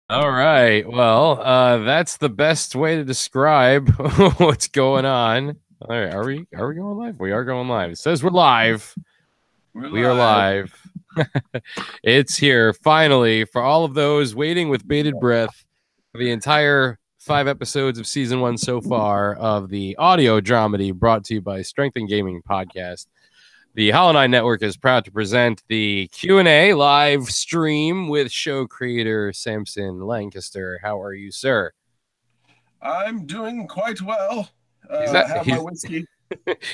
All right. Well, that's the best way to describe what's going on. All right, are we going live? We are going live. It says we're live. We're We are live. live. It's here finally for all of those waiting with bated breath for the entire 5 episodes of season 1 so far of the audio dramedy brought to you by Strength and Gaming Podcast. The Hollow9ine Network is proud to present the Q&A live stream with show creator Samson Lancaster. How are you, sir? I'm doing quite well. He's that Have my whiskey.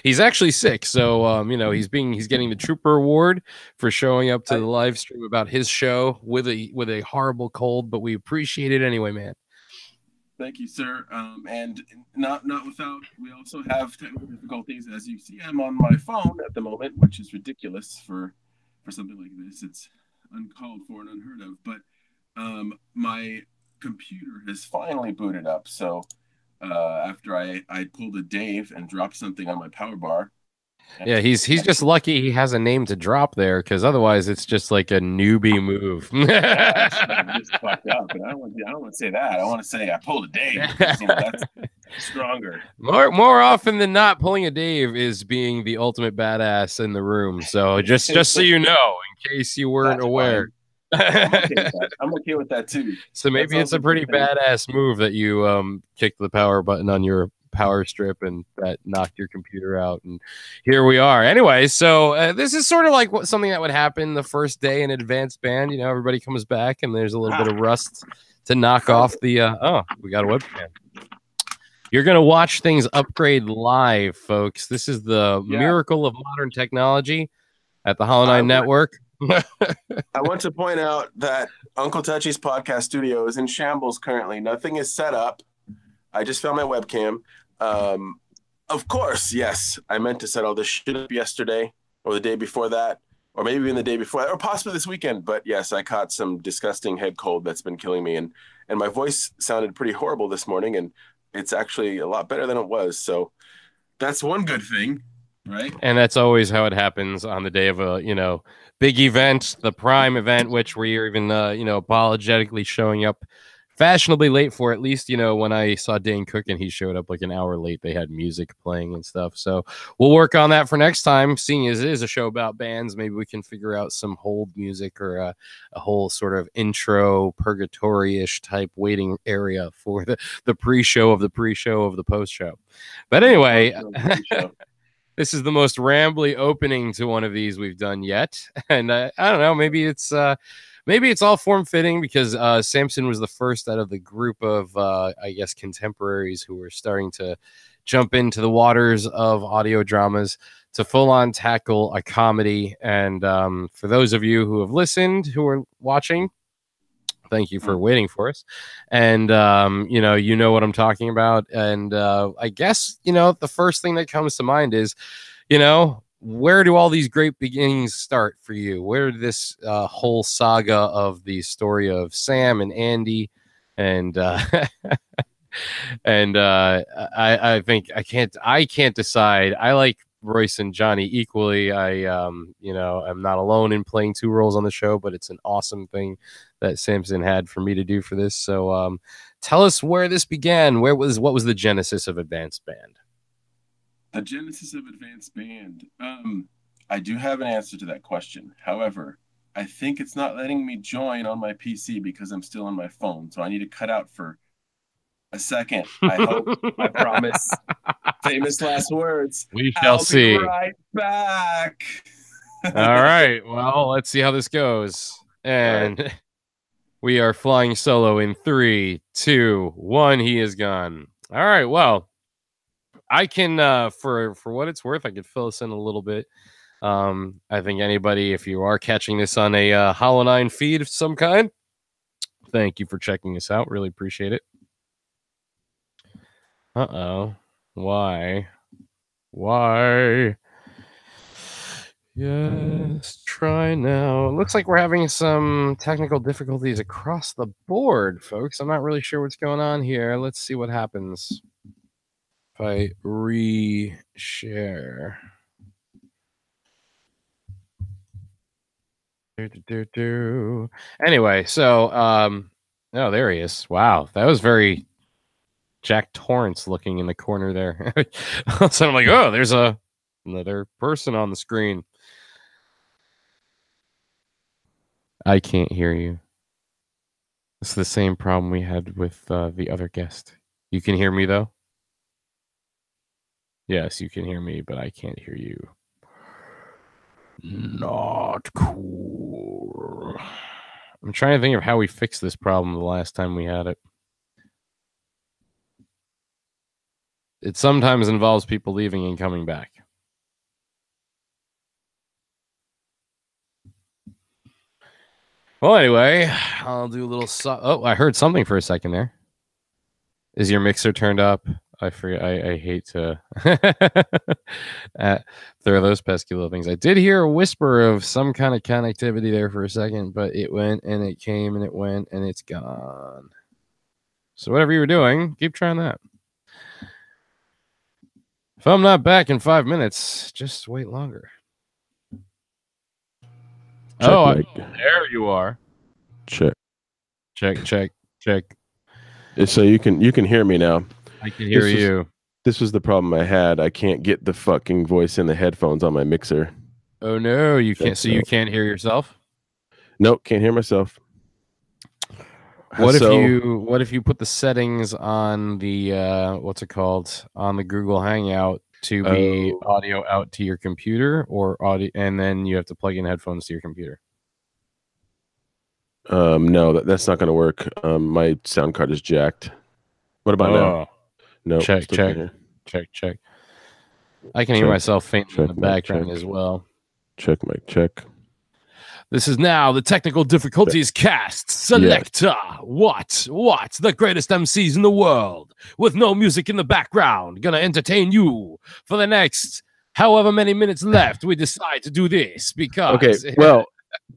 he's actually sick, so he's getting the Trooper Award for showing up to I the live stream about his show with a horrible cold, but we appreciate it anyway, man. Thank you, sir. And not without. We also have technical difficulties, as you see. I'm on my phone at the moment, which is ridiculous for something like this. It's uncalled for and unheard of. But my computer has finally booted up. So after I pulled a Dave and dropped something on my power bar. Yeah, he's just lucky he has a name to drop there, because otherwise it's just like a newbie move. Actually, I just fucked up, but I don't want to say that. I want to say I pulled a Dave because that's stronger. More often than not, pulling a Dave is being the ultimate badass in the room. So just so you know, in case you weren't That's aware. fine. I'm okay with that. I'm okay with that too. So maybe it's a pretty badass move that you kicked the power button on your power strip and that knocked your computer out, and here we are. Anyway, so this is sort of like something that would happen the first day in advanced band. You know, everybody comes back and there's a little bit of rust to knock off the oh, we got a webcam. You're going to watch things upgrade live, folks. This is the miracle of modern technology at the Hollow9ine Network. I want to point out that Uncle Touchy's podcast studio is in shambles currently. Nothing is set up. I just found my webcam. Of course, yes, I meant to set all this shit up yesterday or the day before that, or maybe even the day before that, or possibly this weekend. But yes, I caught some disgusting head cold that's been killing me, and my voice sounded pretty horrible this morning, and it's actually a lot better than it was. So that's one good thing, right? And that's always how it happens on the day of a big event, the prime event, which we're even apologetically showing up fashionably late for. At least when I saw Dane Cook and he showed up like an hour late, they had music playing and stuff. So we'll work on that for next time. Seeing as it is a show about bands, maybe we can figure out some hold music or a whole sort of intro purgatory-ish type waiting area for the pre-show of the pre-show of the post-show. But anyway, this is the most rambly opening to one of these we've done yet. And I don't know, maybe it's all form fitting because Samson was the first out of the group of I guess contemporaries who were starting to jump into the waters of audio dramas to full on tackle a comedy. And for those of you who have listened, who are watching, thank you for waiting for us. And you know what I'm talking about. And I guess the first thing that comes to mind is where do all these great beginnings start for you? Where did this whole saga of the story of Sam and Andy and and I think I can't decide. I like Royce and Johnny equally. I'm not alone in playing two roles on the show, but it's an awesome thing that Samson had for me to do for this. So tell us where this began. What was the genesis of Advanced Band? The genesis of Advanced Band. I do have an answer to that question. However, I think it's not letting me join on my PC because I'm still on my phone. So I need to cut out for a second. I hope. I promise. Famous last words. We shall see. Be right back. All right. Well, let's see how this goes. And we are flying solo in 3, 2, 1. He is gone. All right. Well, I can for what it's worth, I could fill us in a little bit. I think anybody, if you are catching this on a Hollow9ine feed of some kind, thank you for checking us out. Really appreciate it. Uh-oh. Why? Yes, try now. It looks like we're having some technical difficulties across the board, folks. I'm not really sure what's going on here. Let's see what happens if I re-share. Anyway, so Oh, there he is. Wow, that was very Jack Torrance looking in the corner there. So I'm like, oh, there's another person on the screen. I can't hear you. It's the same problem we had with the other guest. You can hear me though? Yes, you can hear me, but I can't hear you. Not cool. I'm trying to think of how we fixed this problem the last time we had it. It sometimes involves people leaving and coming back. Well, anyway, I'll do a little. Oh, I heard something for a second there. Is your mixer turned up? I forget. I hate to throw those pesky little things. I did hear a whisper of some kind of connectivity there for a second, but it went and it came and it went and it's gone. So whatever you were doing, keep trying that. If I'm not back in 5 minutes, just wait longer. Check, there you are. Check. So you can hear me now. I can hear you. This was the problem I had. I can't get the fucking voice in the headphones on my mixer. Oh no, you can't. So you can't hear yourself? Nope, can't hear myself. What if you put the settings on the what's it called, on the Google Hangout to be audio out to your computer, or audio, and then you have to plug in headphones to your computer? No, that's not going to work. My sound card is jacked. What about now? No. Check. I can hear myself faintly in the background as well. Check, mic, check. This is now the Technical Difficulties Cast. Selector. What? The greatest MCs in the world with no music in the background. Gonna entertain you for the next however many minutes left. We decide to do this because. Okay, well,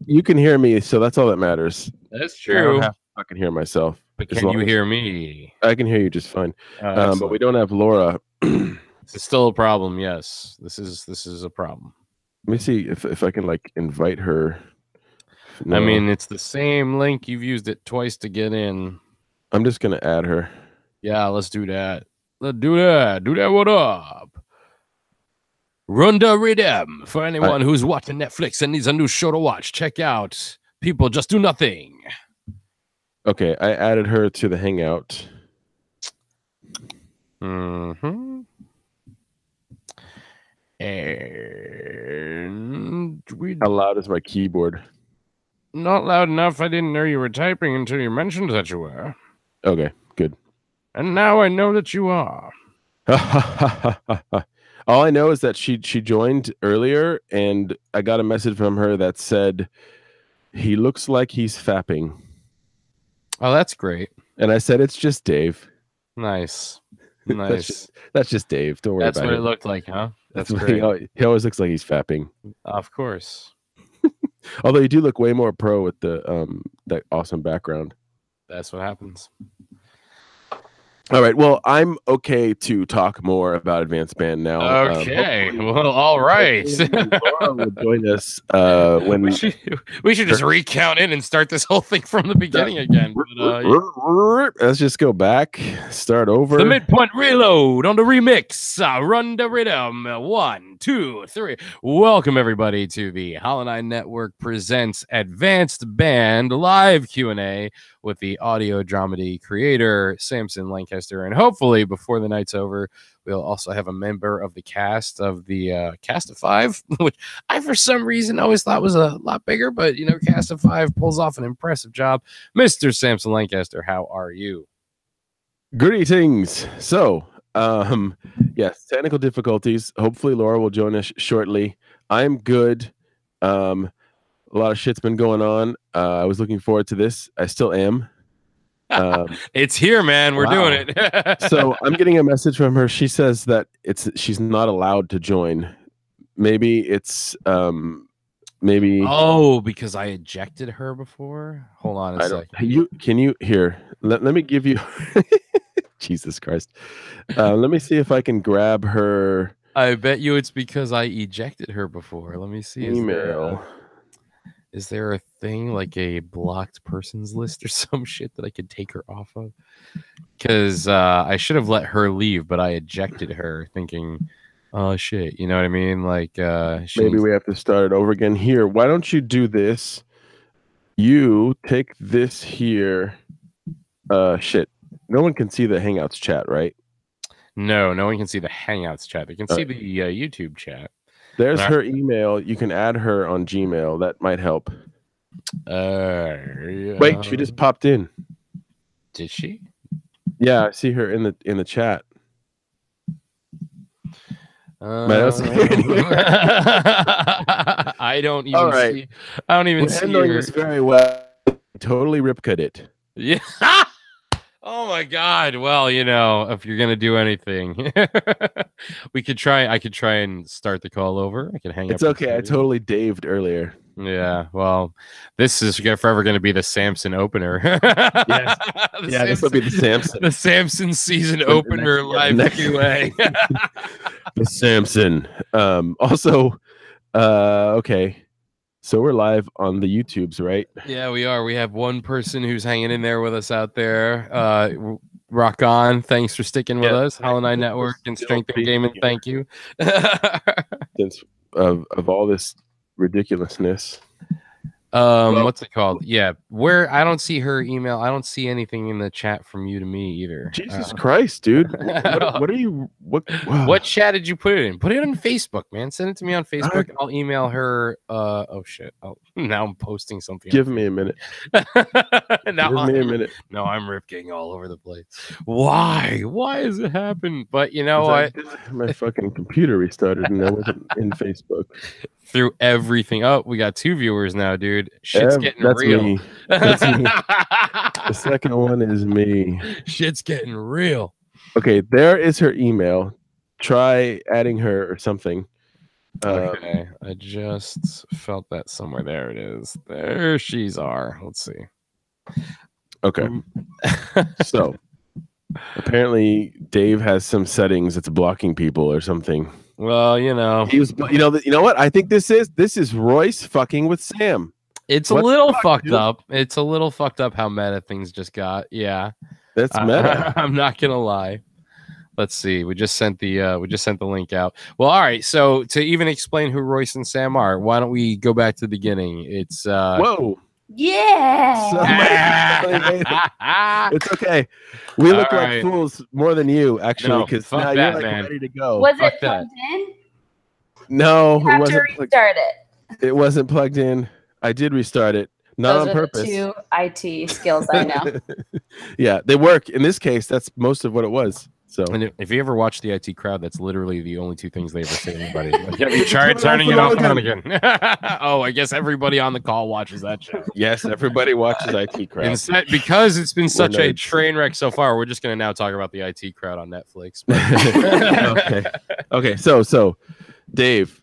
you can hear me, so that's all that matters. That's true. I don't have to fucking hear myself. But can you hear me? I can hear you just fine. But we don't have Laura. This is still a problem. Yes, this is a problem. Let me see if I can like invite her. No. I mean, it's the same link. You've used it twice to get in. I'm just gonna add her. Yeah, let's do that. Let's do that. Do that. What up? Runda Rhythm. For anyone who's watching Netflix and needs a new show to watch, check out People Just Do Nothing. Okay, I added her to the Hangout. Mm-hmm. And how loud is my keyboard? Not loud enough. I didn't know you were typing until you mentioned that you were. Okay, good. And now I know that you are. All I know is that she joined earlier, and I got a message from her that said, he looks like he's fapping. Oh, that's great. And I said, it's just Dave. Nice. That's just Dave. Don't worry about it. That's what it looked like, huh? That's great. He always looks like he's fapping. Of course. Although you do look way more pro with the that awesome background. That's what happens. All right. Well, I'm okay to talk more about Advanced Band now. Okay. Well, all right. Laura will join us when we should just recount it and start this whole thing from the beginning again. But, let's just go back, start over. The midpoint reload on the remix. Run the rhythm. 1, 2, 3. Welcome everybody to the Hollow9ine Network presents Advanced Band live Q&A with the audio dramedy creator, Samson Lancaster. And hopefully, before the night's over, we'll also have a member of the cast of the Cast of 5, which I, for some reason, always thought was a lot bigger. But, you know, Cast of 5 pulls off an impressive job. Mr. Samson Lancaster, how are you? Greetings. So, yes, technical difficulties. Hopefully, Laura will join us shortly. I'm good. A lot of shit's been going on. I was looking forward to this. I still am. It's here, man. We're doing it. So I'm getting a message from her. She says that she's not allowed to join. Maybe it's maybe. Oh, because I ejected her before. Hold on a second. Can you here? Let me give you. Jesus Christ. Let me see if I can grab her. I bet you it's because I ejected her before. Let me see. Email. Is there a thing like a blocked persons list or some shit that I could take her off of? Because I should have let her leave, but I ejected her thinking, oh shit, you know what I mean? Like maybe we have to start it over again here. Why don't you do this? You take this here. Shit. No one can see the Hangouts chat, right? No one can see the Hangouts chat. They can see the YouTube chat. There's her email. You can add her on Gmail. That might help. Wait, she just popped in. Did she? Yeah, I see her in the chat. I don't even see. I don't even see her. This very well. Totally ripcut it. Yeah. Oh my god. Well, you know, if you're gonna do anything, we could try. I could try and start the call over. I could hang up. It's okay. I totally daved earlier. Yeah. Well, this is forever going to be the Samson opener. Yes. This will be the Samson. The Samson season opener live QA. The Samson. Also, okay. So we're live on the YouTubes, right? Yeah, we are. We have one person who's hanging in there with us out there. Rock on. Thanks for sticking with us. Hollow9ine Network and Strength and Gaming. Thank you. Since of all this ridiculousness. What's it called? Yeah, where I don't see her email. I don't see anything in the chat from you to me either. Jesus Christ, dude. What are you what chat did you put it in? Put it on Facebook, man. Send it to me on Facebook. I'll email her. Oh shit. Now I'm posting something. Give me a minute. Give me a minute. No, I'm ripping all over the place. Why has it happened? But you know what? My fucking computer restarted and I wasn't in Facebook. Through everything. Oh, we got 2 viewers now, dude. Shit's getting real. Me. That's me. The second one is me. Shit's getting real. Okay, there is her email. Try adding her or something. Okay, I just felt that somewhere. There it is. There she's are. Let's see. Okay. So apparently Dave has some settings that's blocking people or something. Well, you know, he was. You know what? I think this is Royce fucking with Sam. It's a little fucked up. It's a little fucked up how meta things just got. Yeah, that's meta. I'm not gonna lie. Let's see. We just sent the link out. Well, all right. So to even explain who Royce and Sam are, why don't we go back to the beginning? It's whoa. Yeah. It's okay. We look like fools more than you, actually, because now you're like ready to go. Was it plugged in? No, you have to restart it. It wasn't plugged in. I did restart it, not on purpose. Those are the 2 IT skills I know. Yeah, they work. In this case, that's most of what it was. So, and if you ever watch the IT crowd, that's literally the only 2 things they ever say to anybody. Like, have you tried turning it off on again? Oh, I guess everybody on the call watches that show. Yes, everybody watches IT crowd. Instead, because it's been such a train wreck so far, we're just going to now talk about the IT crowd on Netflix. Okay. So, Dave,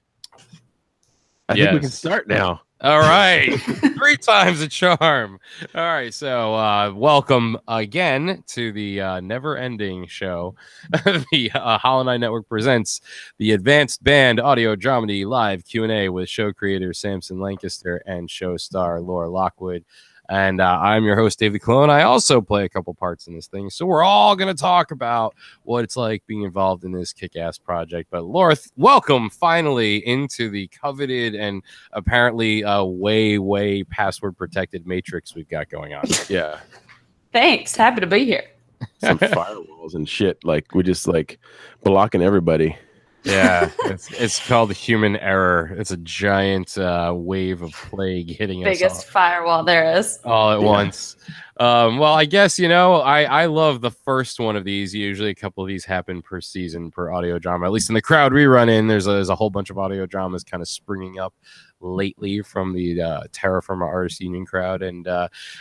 I think we can start now. All right. 3 times a charm. All right. So welcome again to the never-ending show. The Hollow9ine Network presents the Advanced Band Audio Dramedy live Q&A with show creator Samson Lancaster and show star Laura Lockwood. And I'm your host, Dave the Klone. I also play a couple parts in this thing. So we're all going to talk about what it's like being involved in this kick-ass project. But Laura, welcome finally into the coveted and apparently way password-protected matrix we've got going on. Yeah. Thanks. Happy to be here. Some firewalls and shit. Like, we're just like blocking everybody. Yeah, it's called human error. It's a giant wave of plague hitting us. Biggest firewall there is. All at once. Well, I guess, you know, I love the first one of these. Usually a couple of these happen per season, per audio drama. At least in the crowd we run in, there's a whole bunch of audio dramas kind of springing up lately from the Terror from our Artist Union crowd. And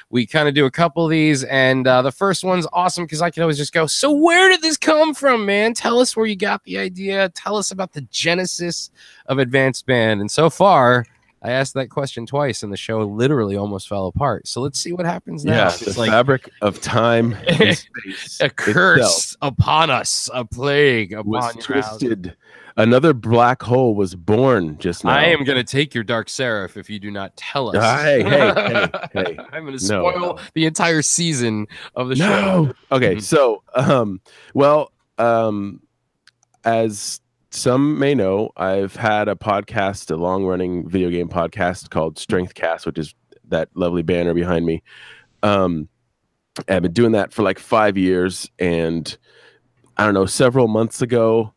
we kind of do a couple of these. And the first one's awesome because I can always just go, so where did this come from, man? Tell us where you got the idea. Tell us about the genesis of Advanced Band. And so far, I asked that question twice and the show literally almost fell apart. So let's see what happens now. Yeah, the fabric of time and space. A curse upon us, a plague upon was twisted Another black hole was born just now. I am going to take your Dark Seraph if you do not tell us. Hey. I'm going to spoil No. the entire season of the show. No. Okay, so as some may know, I've had a podcast, a long-running video game podcast called Strength Cast, which is that lovely banner behind me. I've been doing that for like 5 years, and I don't know, several months ago,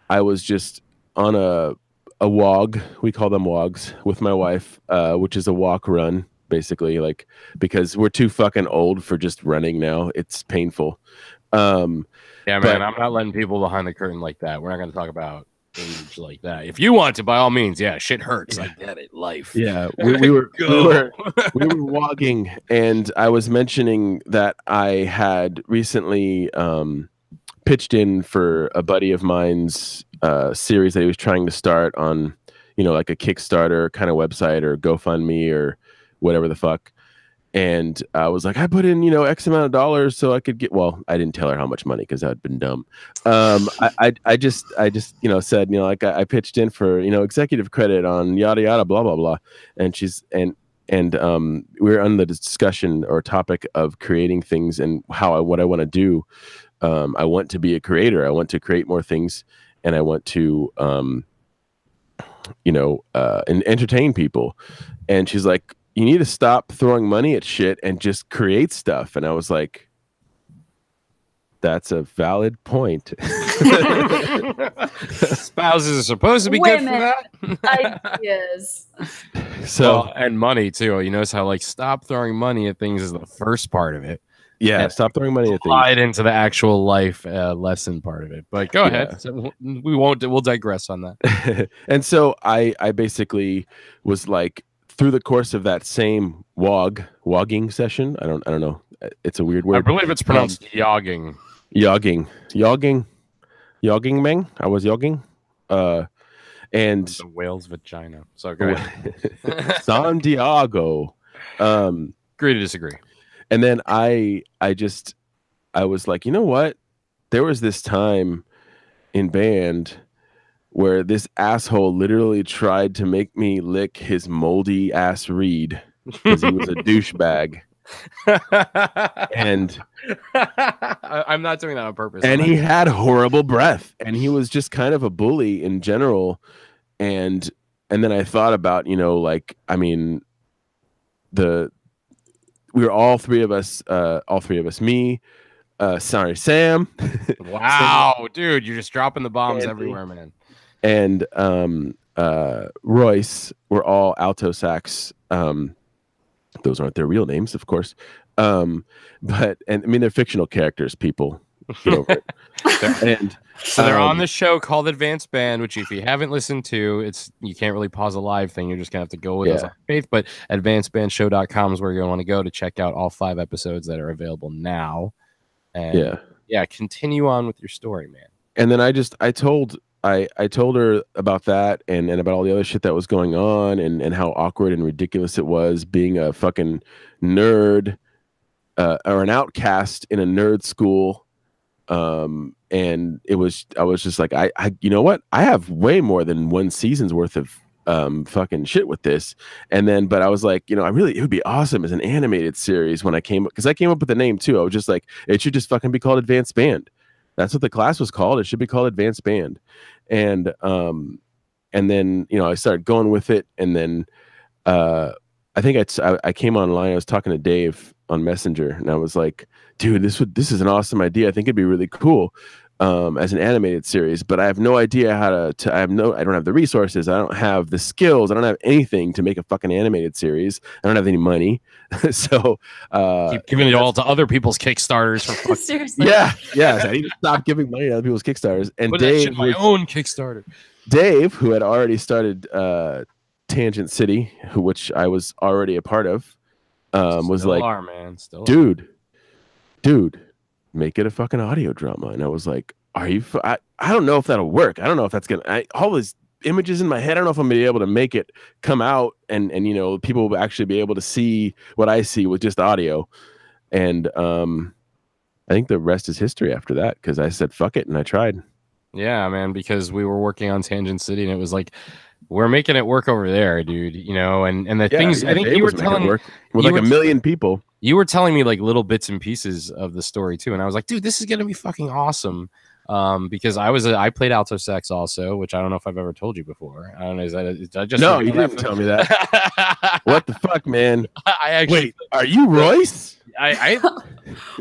I was just on a WOG, we call them WOGs, with my wife, which is a walk run, basically, like, because we're too fucking old for just running now. It's painful. Yeah, man, I'm not letting people behind the curtain like that. We're not going to talk about age like that. If you want to, by all means, yeah, shit hurts. I get it. Life. Yeah, we were walking, and I was mentioning that I had recently pitched in for a buddy of mine's series that he was trying to start on, like a Kickstarter kind of website or GoFundMe or whatever the fuck. And I was like, I put in, X amount of dollars so I could get, well, I didn't tell her how much money because that had been dumb. I just said, like I pitched in for, executive credit on yada, yada, blah, blah, blah. And we're on the discussion or topic of creating things and what I want to do. I want to be a creator. I want to create more things, and I want to, and entertain people. And she's like, you need to stop throwing money at shit and just create stuff. And I was like, that's a valid point. Spouses are supposed to be good for that. Ideas. And money too. You notice how stop throwing money at things is the first part of it. Yeah, stop throwing money at things. Slide into the actual life lesson part of it. But go ahead. So we'll digress on that. And so I basically was like, through the course of that same wogging session, I don't know. It's a weird word. I believe it's pronounced yogging. Yogging, man. I was yogging. And the whale's vagina. So go ahead. San Diego. Agree to disagree. And then I was like, you know what? There was this time in band where this asshole literally tried to make me lick his moldy ass reed because he was a douchebag. And I'm not doing that on purpose. And he had horrible breath, and he was just kind of a bully in general. And then I thought about, we were all three of us, me, Sam. Wow, dude, you're just dropping the bombs everywhere, man. And Royce were all alto sax. Those aren't their real names, of course. But they're fictional characters, people. Get over it. And so they're on the show called Advanced Band, which if you haven't listened to, you can't really pause a live thing. You're just gonna have to go with us on faith. But advancedbandshow.com is where you're gonna want to go to check out all 5 episodes that are available now. And continue on with your story, man. And then I told her about that and about all the other shit that was going on and how awkward and ridiculous it was being a fucking nerd or an outcast in a nerd school. And I was just like, I you know what? I have way more than 1 season's worth of fucking shit with this. And then, but I was like, it would be awesome as an animated series when I came up with the name too. I was just like, it should just fucking be called Advanced Band. That's what the class was called. It should be called Advanced Band. And then, I started going with it. And then, I think I came online. I was talking to Dave on Messenger, and I was like, dude, this is an awesome idea. I think it'd be really cool as an animated series, but I have no idea how to I don't have the resources. I don't have the skills. I don't have anything to make a fucking animated series. I don't have any money. So keep giving it all to other people's Kickstarters. For Seriously. Yeah. I need to stop giving money to other people's Kickstarters. And Dave, my own Kickstarter. Dave, who had already started Tangent City, which I was already a part of, was like, dude, make it a fucking audio drama. And I was like, are you I don't know if that'll work. I don't know if that's gonna all these images in my head. I don't know if I'm gonna be able to make it come out and people will actually be able to see what I see with just audio. And I think the rest is history after that, because I said fuck it and I tried. Yeah, man, because we were working on Tangent City, and it was like we're making it work over there, dude. You know, and the things I think Dave you were was making it telling work with you like were- a million people. you were telling me like little bits and pieces of the story too, and I was like, dude, this is gonna be fucking awesome. Because I played alto sax also, which I don't know if I've ever told you before. I don't know. Did I just No, reveal you that didn't tell me that. What the fuck, man? I actually Wait, are you Royce? I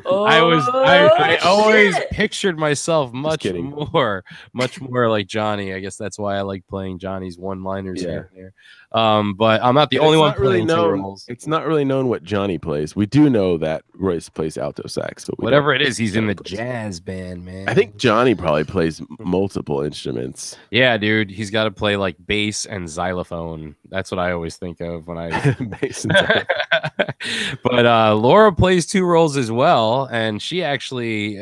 Oh, I always shit. pictured myself much kidding. more like Johnny. I guess that's why I like playing Johnny's one-liners Yeah. here and there. But I'm not the And only it's one not really playing two known. roles. It's not really known what Johnny plays. We do know that Royce plays alto sax, but Whatever it is, he's in the plays. jazz band, man. I think Johnny probably plays multiple instruments. Yeah, dude, he's got to play like bass and xylophone. That's what I always think of when I. Bass and xylophone. But Laura plays two roles as well, and she actually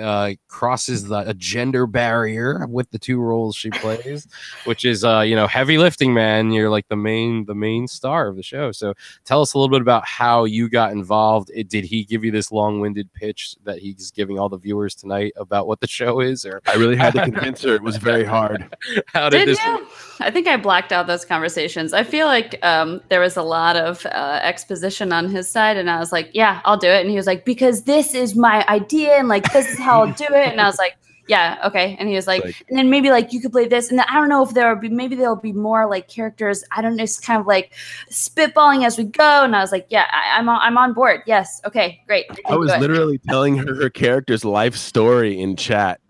crosses a gender barrier with the two roles she plays, which is heavy lifting, man. You're like the main star of the show. So tell us a little bit about how you got involved. Did he give you this long-winded pitch that he's giving all the viewers tonight about what the show is, or I really had to convince her. It was very hard. how did this? you? I think I blacked out those conversations. I feel like there was a lot of exposition on his side, and I was like, "Yeah, I'll do it." And he was like, "Because this is my idea, and like this is how I'll do it." And I was like, "Yeah, okay." And he was like, "And then maybe like you could play this." And I don't know if there'll be more like characters. I don't know. It's kind of like spitballing as we go. And I was like, "Yeah, I'm on board. Yes, okay, great." I was literally telling her character's life story in chat.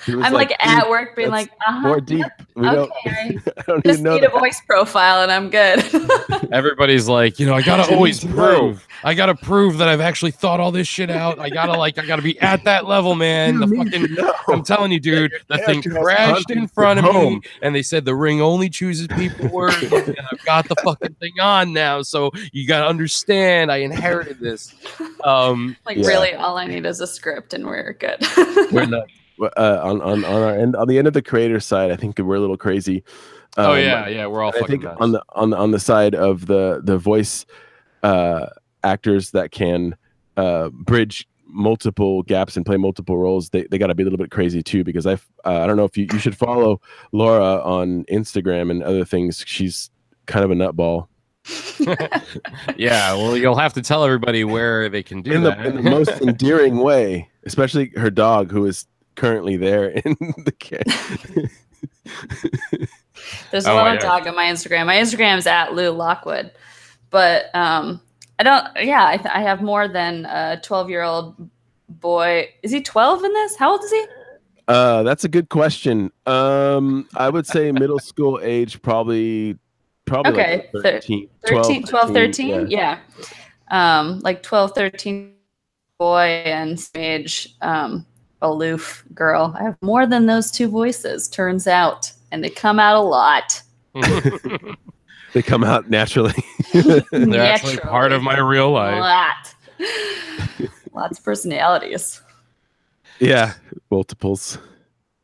I'm like at work being like, more deep. We don't, okay. I don't Just even know need a that. voice profile and I'm good. Everybody's like, I gotta You always need to know. prove. I gotta prove that I've actually thought all this shit out. I gotta be at that level, man. You The need fucking, to know. I'm telling you, dude, the thing character has crashed hunted in front of from me, home. and they said the ring only chooses people worthy, and I've got the fucking thing on now. So you gotta understand, I inherited this. Like Yeah. really, all I need is a script and we're good. We're not on our end. On the end of the creator side, I think we're a little crazy. Oh yeah, we're all I fucking think nuts. on the side of the voice actors that can bridge multiple gaps and play multiple roles, they got to be a little bit crazy too, because I don't know if you should follow Laura on Instagram and other things. She's kind of a nutball Yeah, well, you'll have to tell everybody where they can do in that. the most endearing way, especially her dog, who is currently there in the There's a lot of dog on my Instagram. My Instagram is at Laura Lockwood, but I don't. Yeah, I have more than a 12-year-old boy. Is he 12 in this? How old is he? That's a good question. I would say middle school age, probably Okay, like 13, 12, 13? Yeah. Like 12, 13 boy and age aloof girl. I have more than those two voices, turns out. And they come out a lot. They come out naturally. They're actually part of my real A life. lot. Lots of personalities. Yeah, multiples.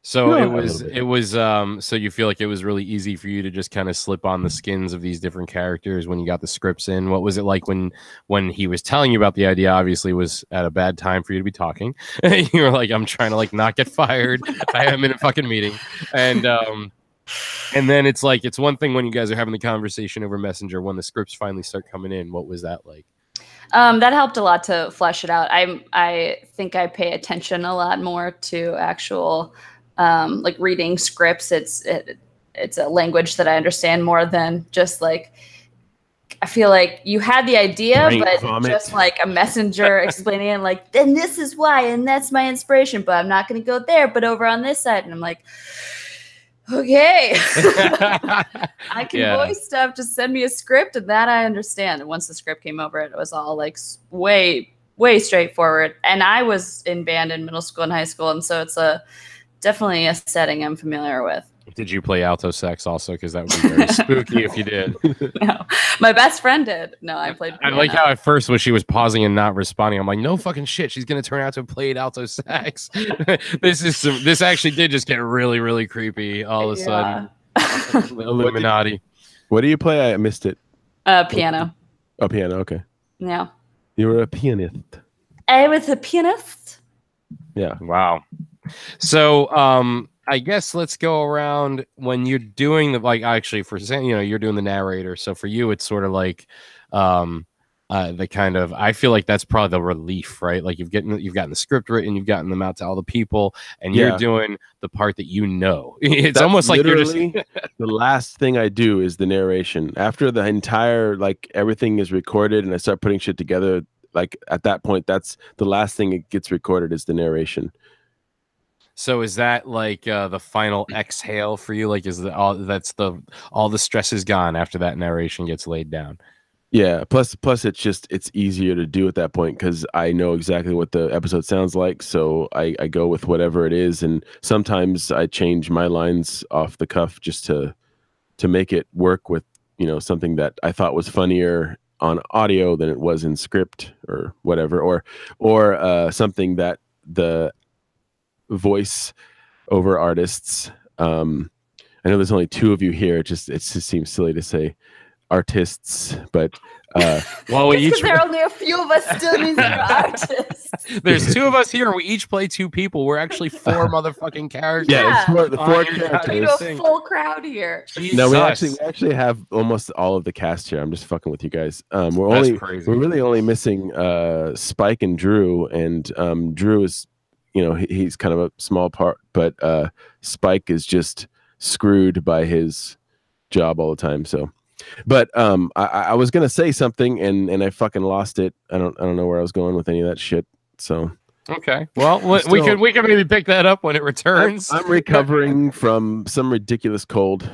So No, it was so you feel like it was really easy for you to just kind of slip on the skins of these different characters when you got the scripts in. What was it like when he was telling you about the idea? Obviously was at a bad time for you to be talking. You were like, I'm trying to like not get fired. I am in a fucking meeting. And then it's like, it's one thing when you guys are having the conversation over Messenger, when the scripts finally start coming in, what was that like? That helped a lot to flesh it out. I think I pay attention a lot more to actual like reading scripts. It's a language that I understand more than just like, I feel like you had the idea, but just like a messenger explaining it, like, then this is why, and that's my inspiration, but I'm not going to go there, but over on this side. And I'm like, okay, I can voice stuff. Just send me a script, and that I understand. And once the script came over, it was all like way straightforward. And I was in band in middle school and high school, and so it's definitely a setting I'm familiar with. Did you play alto sax also? Because that would be very spooky if you did. No, my best friend did. No, I played piano. I like how at first when she was pausing and not responding, I'm like, no fucking shit. She's gonna turn out to have played alto sax. This actually did just get really, really creepy all of a sudden. Illuminati. What do you play? I missed it. Piano. Oh, piano. Okay. Yeah. You were a pianist. I was a pianist. Yeah. Wow. So I guess let's go around when you're doing the actually for you're doing the narrator. So for you, it's sort of like the kind of I feel like that's probably the relief, right? Like you've gotten the script written, you've gotten them out to all the people, and you're doing the part that it's that's almost like you're just the last thing I do is the narration. After the entire everything is recorded and I start putting shit together, at that point, that's the last thing that gets recorded is the narration. So is that the final exhale for you? Like, is all the stress is gone after that narration gets laid down? Yeah. Plus, it's easier to do at that point because I know exactly what the episode sounds like. So I go with whatever it is, and sometimes I change my lines off the cuff just to make it work with something that I thought was funnier on audio than it was in script or whatever, or something that the voice over artists. I know there's only two of you here. It just seems silly to say artists, but well, we each there are only a few of us still means we're artists. There's two of us here, and we each play two people. We're actually four motherfucking characters. Yeah, it's the four characters. We do a full crowd here. Jesus. No, we actually have almost all of the cast here. I'm just fucking with you guys. We're really only missing Spike and Drew, and Drew is he's kind of a small part, but Spike is just screwed by his job all the time. So, but I was gonna say something and I fucking lost it. I don't know where I was going with any of that shit. So okay, well we can maybe pick that up when it returns. I'm recovering from some ridiculous cold.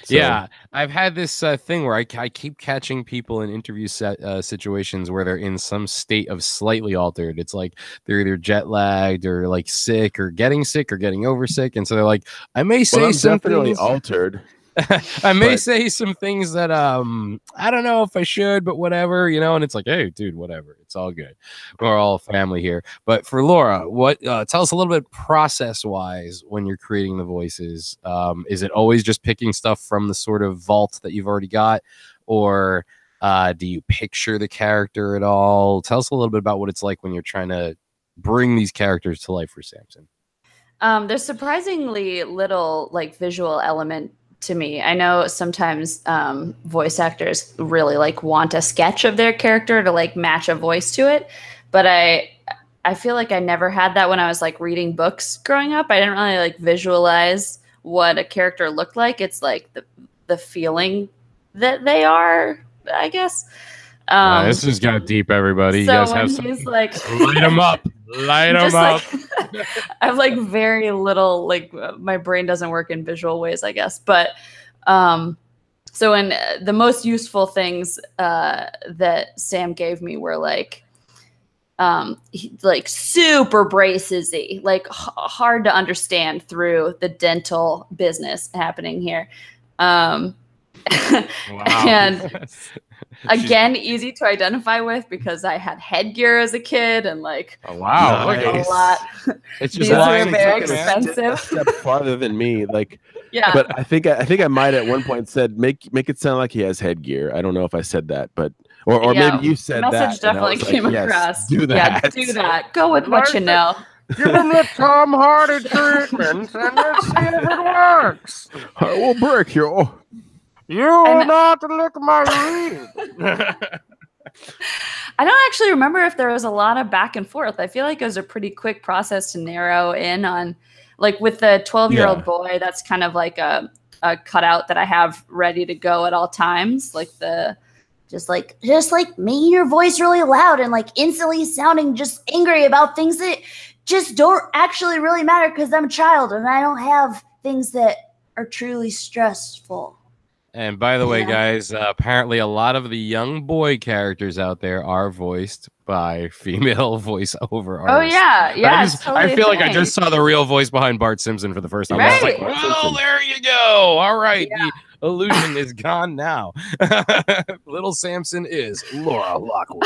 So. Yeah, I've had this thing where I keep catching people in interview situations where they're in some state of slightly altered. It's like they're either jet lagged or sick or getting over sick, and so they're like, I may say something definitely altered. I may say some things that I don't know if I should, but whatever, and it's like, hey, dude, whatever, it's all good. We're all family here. But for Laura, what tell us a little bit process wise when you're creating the voices. Is it always just picking stuff from the sort of vault that you've already got, or do you picture the character at all? Tell us a little bit about what it's like when you're trying to bring these characters to life for Samson. There's surprisingly little visual element to me. I know sometimes voice actors really want a sketch of their character to match a voice to it, but I feel like I never had that when I was reading books growing up. I didn't really visualize what a character looked like. It's the feeling that they are, I guess. This just got deep, everybody. So you guys have he's light them up. Light them up. I have very little, my brain doesn't work in visual ways, I guess. But so in the most useful things that Sam gave me were super braces-y, hard to understand through the dental business happening here. Wow. And again, easy to identify with because I had headgear as a kid and oh, wow, nice. A lot. It's just these were very expensive. A step farther than me, yeah. But I think I might at one point said make it sound like he has headgear. I don't know if I said that, but or maybe you said that. Message definitely came across. Do that. Yeah, do that. Go with what you know. Give him the Tom Hardy treatment and let's see if it works. I will break you. You will not lick my reed. I don't actually remember if there was a lot of back and forth. I feel like it was a pretty quick process to narrow in on, with the 12-year-old boy. That's kind of a cutout that I have ready to go at all times. Just making your voice really loud and instantly sounding just angry about things that just don't actually really matter because I'm a child and I don't have things that are truly stressful. And by the way, guys, apparently a lot of the young boy characters out there are voiced by female voiceover artists. Oh, yeah. Yeah. I feel like I just saw the real voice behind Bart Simpson for the first time. Right. I was well, there you go. All right. Yeah. The illusion is gone now. Little Samson is Laura Lockwood.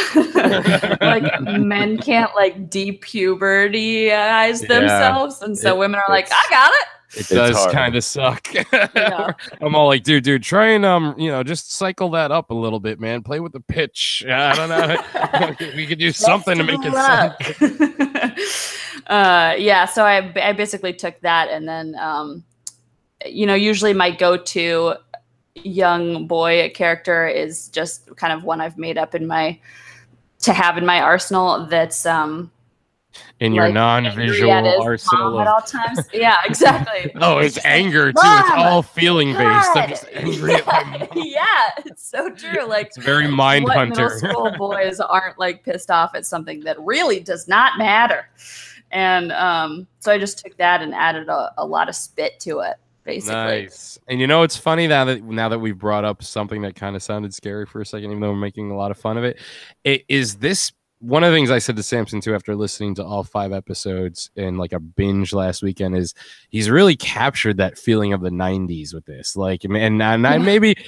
Men can't depubertyize themselves. And so women are I got it. It does kind of suck. Yeah. I'm all dude, try and just cycle that up a little bit, man. Play with the pitch. I don't know. We could do something to make it sound. Yeah, so I basically took that, and then usually my go-to young boy character is just kind of one I've made up to have in my arsenal. That's in your non-visual arsenal at all times. Yeah, exactly. Oh, it's anger too. It's all feeling based. I'm just angry at my mom. Yeah, it's so true. Like, it's very mind what hunter. Middle school boys aren't like pissed off at something that really does not matter. And so I just took that and added a lot of spit to it, basically. Nice. And it's funny now that we've brought up something that kind of sounded scary for a second, even though we're making a lot of fun of it. Is this one of the things I said to Samson too after listening to all 5 episodes in like a binge last weekend is he's really captured that feeling of the 90s with this. Like, and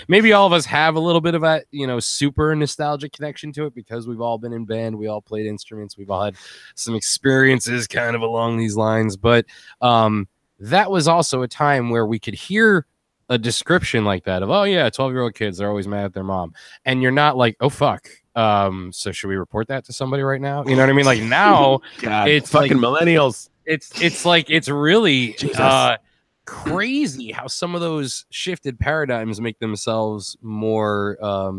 maybe all of us have a little bit of that, super nostalgic connection to it because we've all been in band, we all played instruments, we've all had some experiences kind of along these lines. But that was also a time where we could hear a description like that of, oh yeah, 12-year-old kids, they're always mad at their mom. And you're not like, oh fuck. So should we report that to somebody right now? You know what I mean? Like now God, it's fucking like, millennials. It's like, it's really crazy how some of those shifted paradigms make themselves more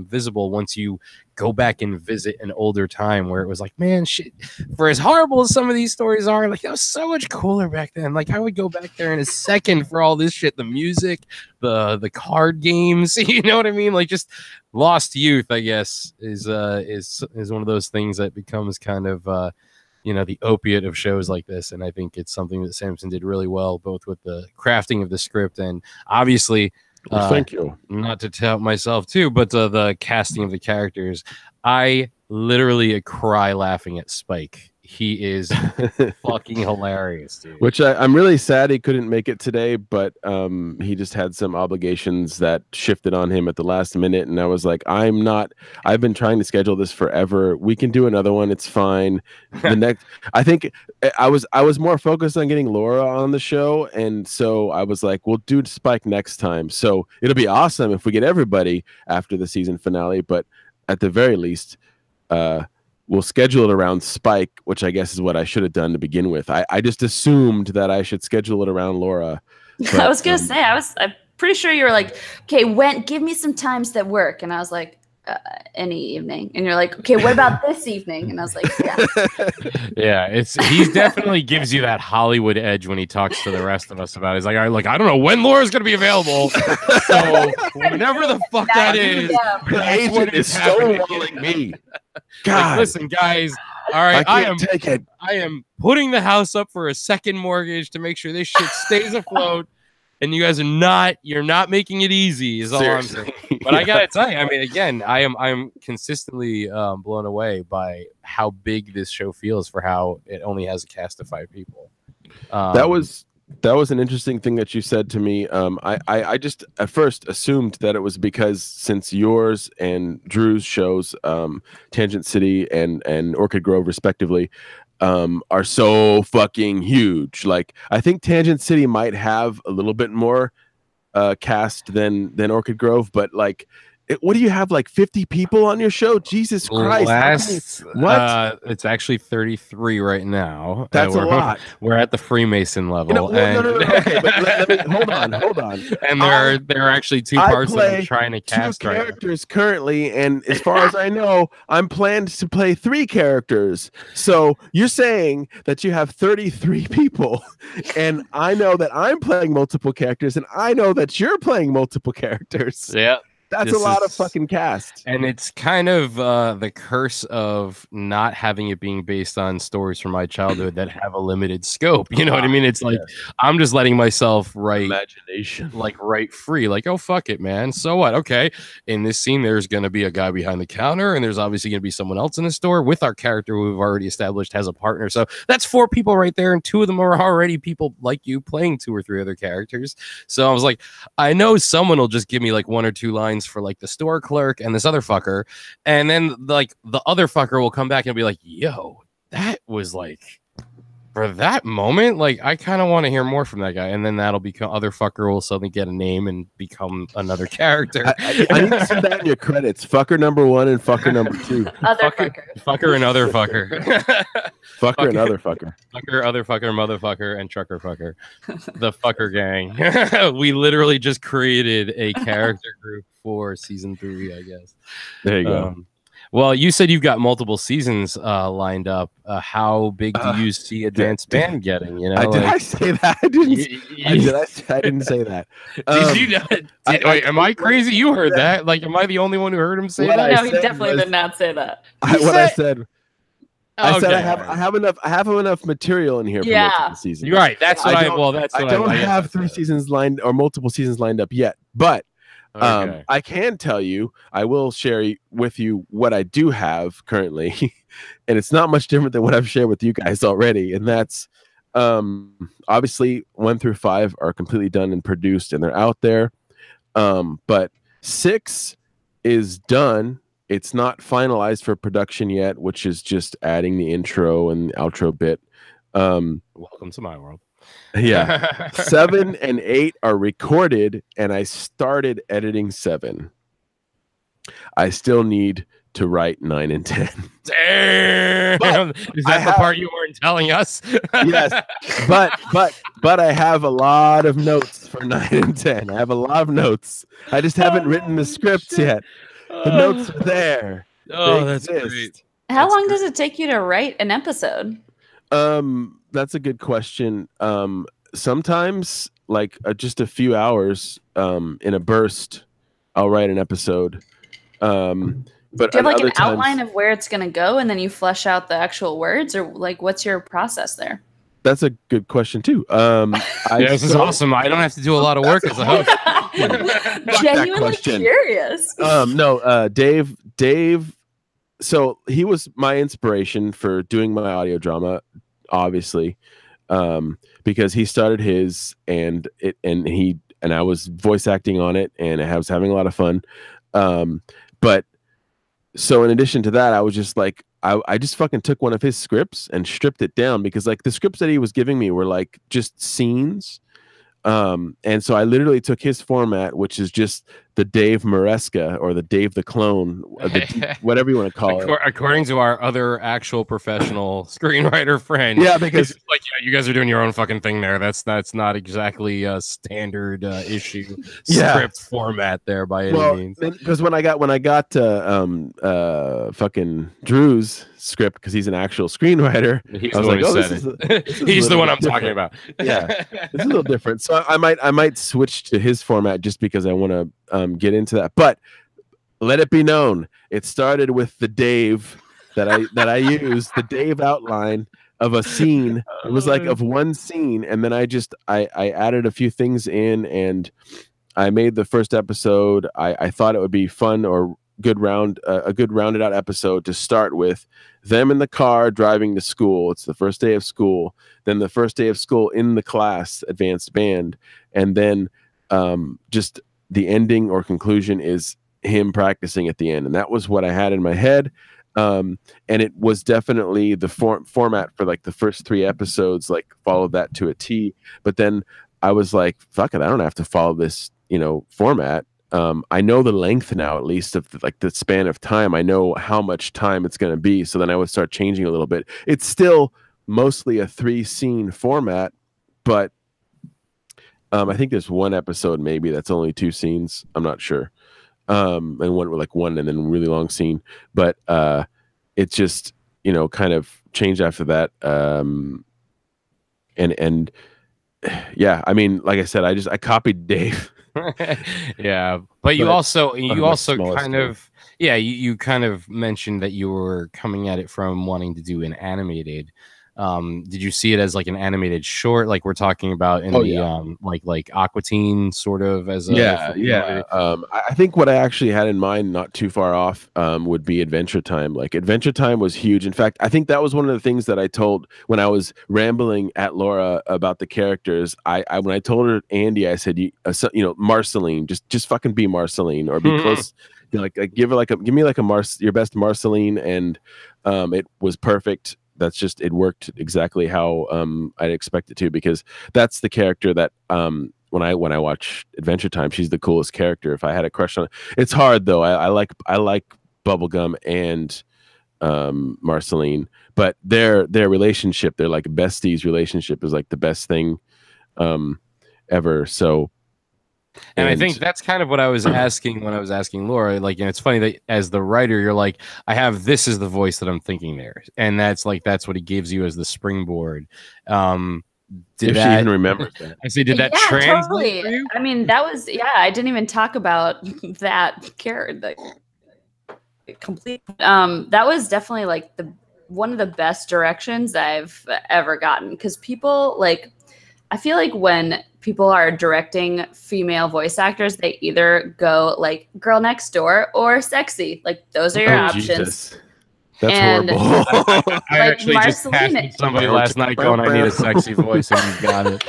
visible once you go back and visit an older time where it was like, man, shit, for as horrible as some of these stories are, like, it was so much cooler back then. Like, I would go back there in a second for all this shit, the music, the card games, you know what I mean? Like, just lost youth, I guess, is one of those things that becomes kind of the opiate of shows like this. And I think it's something that Samson did really well, both with the crafting of the script and obviously, thank you. Not to tout myself too, but the casting of the characters. I literally cry laughing at Spike. He is fucking hilarious, dude. Which I'm really sad he couldn't make it today, but he just had some obligations that shifted on him at the last minute, and I was like, I've been trying to schedule this forever. We can do another one. It's fine. I think I was more focused on getting Laura on the show, and so I was like, we'll do Spike next time. So it'll be awesome if we get everybody after the season finale, but at the very least, we'll schedule it around Spike, which I guess is what I should have done to begin with. I just assumed that I should schedule it around Laura. But, I was gonna say, I'm pretty sure you were like, okay, give me some times that work, and I was like, any evening, and you're like, okay, what about this evening? And I was like, yeah, yeah, he definitely gives you that Hollywood edge when he talks to the rest of us about it. He's like, I don't know when Laura's gonna be available, so whenever the fuck that is, the agent is stonewalling me. God, like, listen, guys. All right, I am putting the house up for a second mortgage to make sure this shit stays afloat. And you guys you're not making it easy, is all Seriously. I'm saying. But yeah. I gotta tell you, I mean, again, I'm consistently blown away by how big this show feels for how it only has a cast of 5 people. That was an interesting thing that you said to me. I just at first assumed that it was because since yours and Drew's shows, Tangent City and Orchid Grove respectively, are so fucking huge. Like, I think Tangent City might have a little bit more cast than Orchid Grove, but like, what do you have, like 50 people on your show? Jesus Christ. What? It's actually 33 right now. That's a lot. We're at the Freemason level. No. Okay, but let me hold on. And there are actually 2 parts that I'm trying to cast 2 characters currently, and as far as I know, I'm planned to play 3 characters. So you're saying that you have 33 people, and I know that I'm playing multiple characters, and I know that you're playing multiple characters. Yeah. That's a lot of fucking cast. And it's kind of the curse of not having it being based on stories from my childhood that have a limited scope. You know what I mean? It's like, I'm just letting myself write free. Like, oh, fuck it, man. So what? Okay. In this scene, there's going to be a guy behind the counter, and there's obviously going to be someone else in the store with our character who we've already established has a partner. So that's 4 people right there. And 2 of them are already people like you playing 2 or 3 other characters. So I was like, I know someone will just give me like 1 or 2 lines for like the store clerk and this other fucker, and then like the other fucker will come back and be like, yo, that was like for that moment, like I kind of want to hear more from that guy, and then that'll become other fucker will suddenly get a name and become another character. I need to see that in your credits. Fucker number 1 and fucker number 2. Other fucker and other fucker. Fucker and other fucker. Fucker, other fucker, motherfucker, and trucker fucker. The fucker gang. We literally just created a character group for season 3, I guess. There you go. Well, you said you've got multiple seasons lined up. How big do you see Advanced Band getting? You know, did I say that? I didn't say that. Wait, am I crazy? You heard that? Like, am I the only one who heard him say that? No, he definitely did not say that. I said I have enough material in here for multiple seasons. You're right. That's what I don't have 3 seasons lined or multiple seasons lined up yet, but I can tell you, I will share with you what I do have currently, and it's not much different than what I've shared with you guys already. And that's obviously 1 through 5 are completely done and produced, and they're out there. But 6 is done. It's not finalized for production yet, which is just adding the intro and outro bit. Welcome to my world. Yeah. 7 and 8 are recorded, and I started editing 7. I still need to write 9 and 10. Damn! Is that the part you weren't telling us? Yes, but I have a lot of notes for 9 and 10. I have a lot of notes. I just haven't written the scripts yet. The notes are there. Oh, that's great. How long does it take you to write an episode? That's a good question. Sometimes, like just a few hours, in a burst, I'll write an episode. But do you have like an outline of where it's going to go, and then you flesh out the actual words, or like what's your process there? That's a good question too. This is awesome. I don't have to do a lot of work as a host. Genuinely curious. No, Dave. So he was my inspiration for doing my audio drama, obviously, because he started his and I was voice acting on it, and I was having a lot of fun. But so in addition to that, I was just like, I just fucking took one of his scripts and stripped it down, because like the scripts that he was giving me were like just scenes. And so I literally took his format, which is just the Dave Maresca or the Dave the Klone, or whatever you want to call it. According to our other actual professional screenwriter friend. Yeah, because like, you guys are doing your own fucking thing there. That's not exactly a standard issue script format there by any means. Because when I got fucking Drew's script, because he's an actual screenwriter, I was like, he's the one I'm talking about. Yeah, it's a little different. So I might switch to his format just because I want to get into that. But let it be known, it started with the Dave that I used, the Dave outline of a scene. It was like of one scene, and then I added a few things in, and I made the first episode. I thought it would be fun or a good rounded out episode to start with them in the car driving to school. It's the first day of school. Then the first day of school in the class, Advanced Band, and then just the ending or conclusion is him practicing at the end. And that was what I had in my head. And it was definitely the format for like the first 3 episodes, like followed that to a T. But then I was like, fuck it, I don't have to follow this, format. I know the length now, at least of the span of time. I know how much time it's going to be. So then I would start changing a little bit. It's still mostly a 3-scene format, but I think there's one episode maybe that's only 2 scenes. I'm not sure. And one and then really long scene, but it just kind of changed after that. And yeah, I mean, like I said, I copied Dave. Yeah, but you also kind of you kind of mentioned that you were coming at it from wanting to do an animated. Did you see it as like an animated short, like we're talking about in like Aqua Teen sort of as a I think what I actually had in mind, not too far off, would be Adventure Time. Like Adventure Time was huge. In fact, I think that was one of the things that I told when I was rambling at Laura about the characters. When I told her Andy, I said, Marceline, just fucking be Marceline or be close. Give me your best Marceline, and it was perfect. that's just, it worked exactly how I'd expect it to, because that's the character that when I watch Adventure Time, she's the coolest character. If I had a crush on, it's hard though. I like Bubblegum and Marceline, but their relationship, their like besties relationship, is like the best thing ever. So, and I think that's kind of what I was asking when I was asking Laura. Like, and it's funny that as the writer, you're like, this is the voice that I'm thinking there, and that's what he gives you as the springboard. If she even remembers that. I say, did that translate for you? I mean, that was I didn't even talk about that character. Complete. That was definitely like one of the best directions I've ever gotten, because people like, I feel like when people are directing female voice actors, they either go like girl next door or sexy. Like those are your options. Jesus. That's horrible. I actually just passed somebody last night going, I need a sexy voice, and you got it.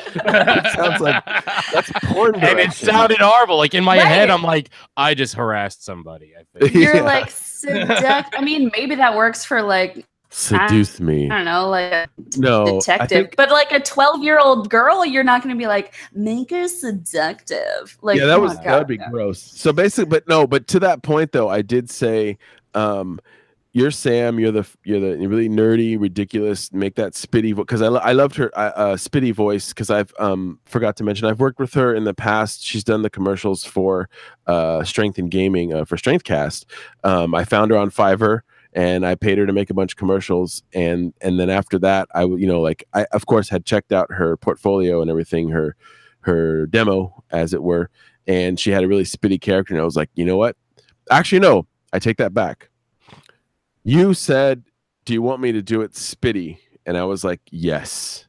Sounds like that's porn direction. And it sounded horrible. Like in my head, I'm like, I just harassed somebody. I think you're like I mean, maybe that works for like seduce me. I don't know, like a detective. But like a 12-year-old girl, you're not going to be like, make her seductive. Like, yeah, that would be gross. So basically, but to that point though, I did say, you're Sam. You're the really nerdy, ridiculous. Make that spitty voice, because I loved her spitty voice, because I've forgot to mention I've worked with her in the past. She's done the commercials for Strength in Gaming for Strengthcast. I found her on Fiverr, and I paid her to make a bunch of commercials, and then after that, I of course had checked out her portfolio and everything, her demo as it were, and she had a really spitty character, and I was like, you know what? Actually, no, I take that back. You said, do you want me to do it spitty? And I was like, yes.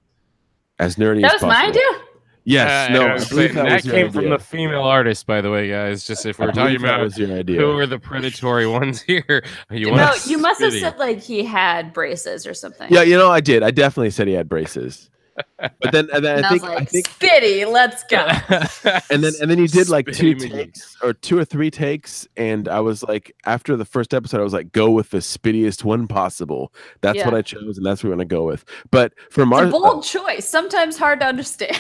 As nerdy as possible. That was my idea? Yes. That came from the female artist, by the way, guys. Just if we're talking about who are the predatory ones here. You must have said like he had braces or something. Yeah, I did. I definitely said he had braces. But then I think spitty, let's go. and then you did like two or three takes, and I was like, after the first episode, I was like, go with the spittiest one possible. That's what I chose, and that's what we're gonna go with. But for a bold choice, sometimes hard to understand.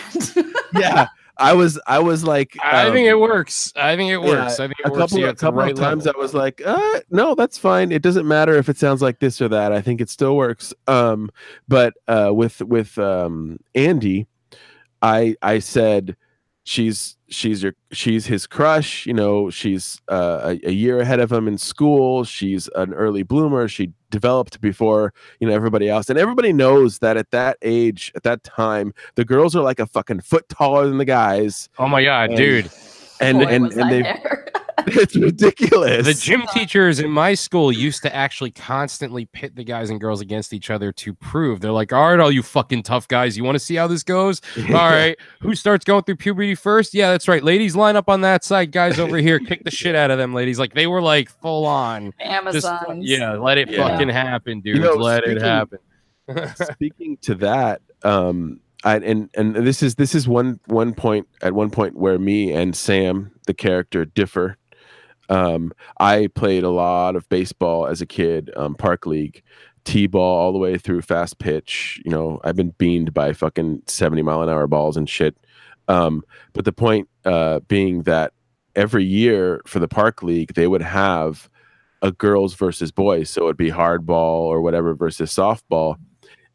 Yeah. I was like, I think it works. I think it works. I think it works. A couple of times I was like, no, that's fine. It doesn't matter if it sounds like this or that. I think it still works. But with Andy, I said she's his crush. She's a year ahead of him in school. She's an early bloomer. She developed before everybody else, and everybody knows that at that age, at that time, the girls are like a fucking foot taller than the guys. Oh my god, dude! And they it's ridiculous. The gym teachers in my school used to actually constantly pit the guys and girls against each other to prove. They're like, all right, all you fucking tough guys, you want to see how this goes? All right, who starts going through puberty first? Yeah, that's right. Ladies, line up on that side. Guys over here, kick the shit out of them, ladies. Like, they were like full on. Amazons. Let it fucking happen, dude. Let it happen. Speaking to that, and this is one point where me and Sam, the character, differ. I played a lot of baseball as a kid, park league, t-ball all the way through fast pitch. I've been beamed by fucking 70-mile-an-hour balls and shit. But the point being that every year for the park league, they would have a girls versus boys. So it'd be hardball or whatever versus softball.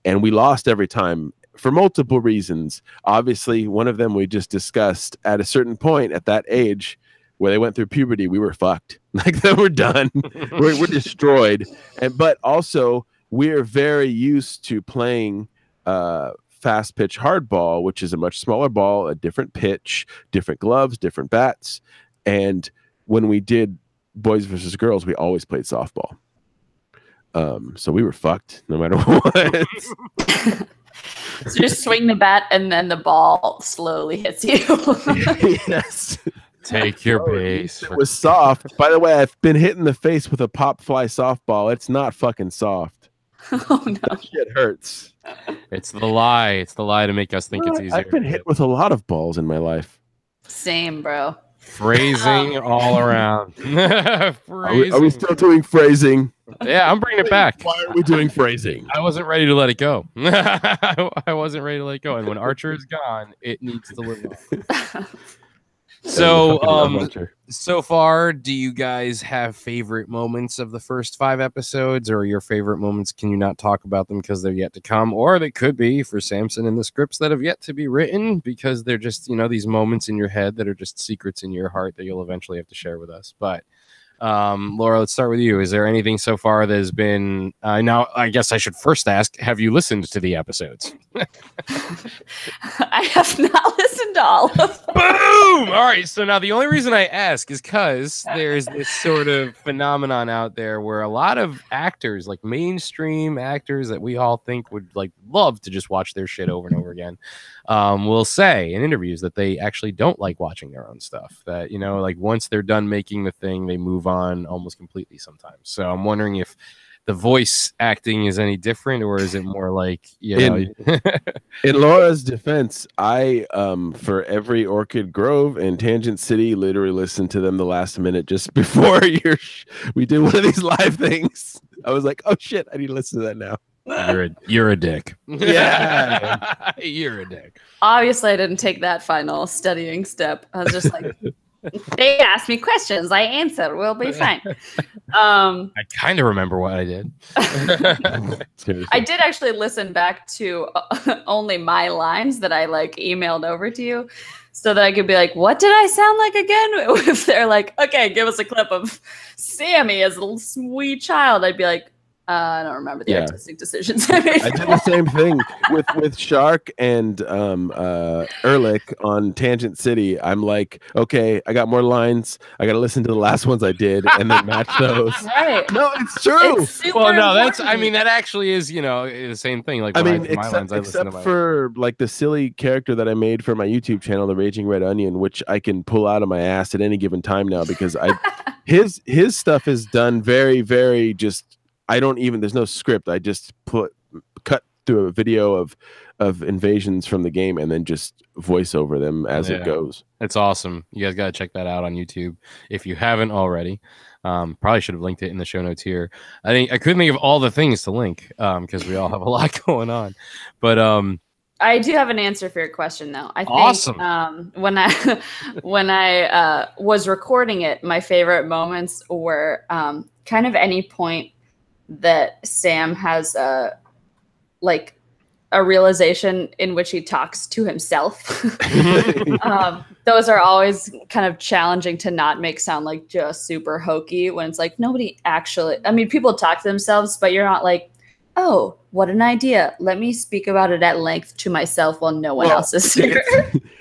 And we lost every time for multiple reasons. Obviously, one of them we just discussed. At a certain point at that age where they went through puberty, we were fucked. Like, then we're done. we're destroyed. But also, we're very used to playing fast pitch hardball, which is a much smaller ball, a different pitch, different gloves, different bats. And when we did boys versus girls, we always played softball. So we were fucked no matter what. So just swing the bat and then the ball slowly hits you. Yes. Take your base. It was soft. By the way, I've been hit in the face with a pop fly softball. It's not fucking soft. Oh no. That shit hurts. It's the lie. It's the lie to make us think it's easier. I've been hit with a lot of balls in my life. Same, bro. Phrasing all around. Are we still doing phrasing? Yeah, I'm bringing it back. Why are we doing phrasing? I wasn't ready to let it go. I wasn't ready to let it go. And when Archer is gone, it needs to live on. So far, do you guys have favorite moments of the first 5 episodes, or your favorite moments? Can you not talk about them because they're yet to come, or they could be for Samson in the scripts that have yet to be written because they're just, these moments in your head that are just secrets in your heart that you'll eventually have to share with us. But Laura, let's start with you. Is there anything so far that has been now I guess I should first ask, have you listened to the episodes? I have not listened to all of them. Boom! All right, so now the only reason I ask is because there's this sort of phenomenon out there where a lot of actors, like mainstream actors that we all think would like love to just watch their shit over and over again, will say in interviews that they actually don't like watching their own stuff. That, like once they're done making the thing, they move on almost completely sometimes. So I'm wondering if the voice acting is any different, or is it more like, in Laura's defense, I for every Orchid Grove and Tangent City literally listened to them the last minute just before we did one of these live things. I was like, oh shit, I need to listen to that now. You're a dick. Yeah. You're a dick. Obviously I didn't take that final studying step. I was just like, they asked me questions, I answered, we'll be fine. I kind of remember what I did. I did actually listen back to only my lines that I like emailed over to you so that I could be like, what did I sound like again? If they're like, okay, give us a clip of Sammy as a little sweet child, I'd be like, I don't remember the artistic decisions I made. I did the same thing with Shark and Ehrlich on Tangent City. I'm like, okay, I got more lines. I got to listen to the last ones I did and then match those. Right. No, it's true. It's well, no, important. that actually is, the same thing. Like, except for like the silly character that I made for my YouTube channel, The Raging Red Onion, which I can pull out of my ass at any given time now because his stuff is done very, very just. There's no script. I just cut through a video of invasions from the game and then just voice over them as it goes. It's awesome. You guys got to check that out on YouTube if you haven't already. Probably should have linked it in the show notes here. I couldn't think of all the things to link because we all have a lot going on. But I do have an answer for your question, though. I think awesome. When I was recording it, my favorite moments were kind of any point that Sam has a realization in which he talks to himself. Those are always kind of challenging to not make sound like just super hokey when it's like nobody actually, people talk to themselves, but you're not like, oh, what an idea. Let me speak about it at length to myself while no one else is here.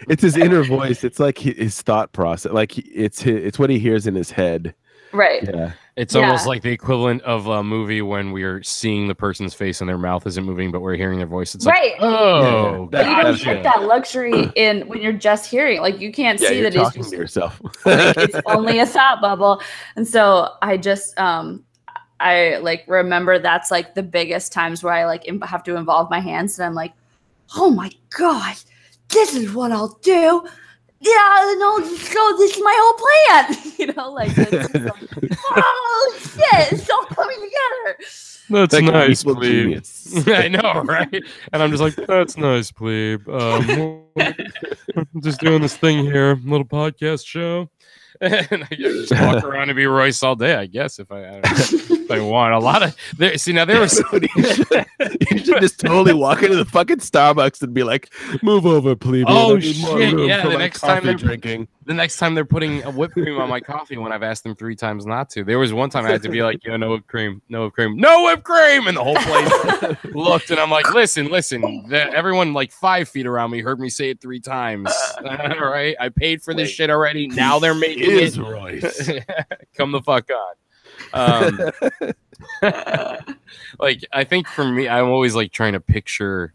It's his inner voice. It's like his thought process. Like it's what he hears in his head. Right. Yeah. It's almost like the equivalent of a movie when we're seeing the person's face and their mouth isn't moving, but we're hearing their voice. It's right. Like, oh, but you don't get that luxury in when you're just hearing. Like you can't see that talking he's to yourself. Like, it's only a thought bubble. And so I just I like remember that's like the biggest times where I like have to involve my hands and I'm like, oh my God, this is what I'll do. Yeah, no, so this is my whole plan. Like, it's like, oh shit, it's all coming together. That's like nice, plebe. I know, right? And I'm just like, that's nice, plebe. Just doing this thing here, little podcast show. And I just walk around and be Royce all day, I guess, if I want. A lot of there was you should just totally walk into the fucking Starbucks and be like, move over, please. Oh shit, yeah. The next time they're drinking. The next time they're putting a whipped cream on my coffee when I've asked them 3 times not to. There was one time I had to be like, no whipped cream, no whipped cream, no whipped cream, and the whole place looked, and I'm like, listen. Everyone like 5 feet around me heard me say it 3 times. All right, I paid for this shit already. Now they're making it. Royce. Come the fuck on. Like I think for me, I'm always like trying to picture.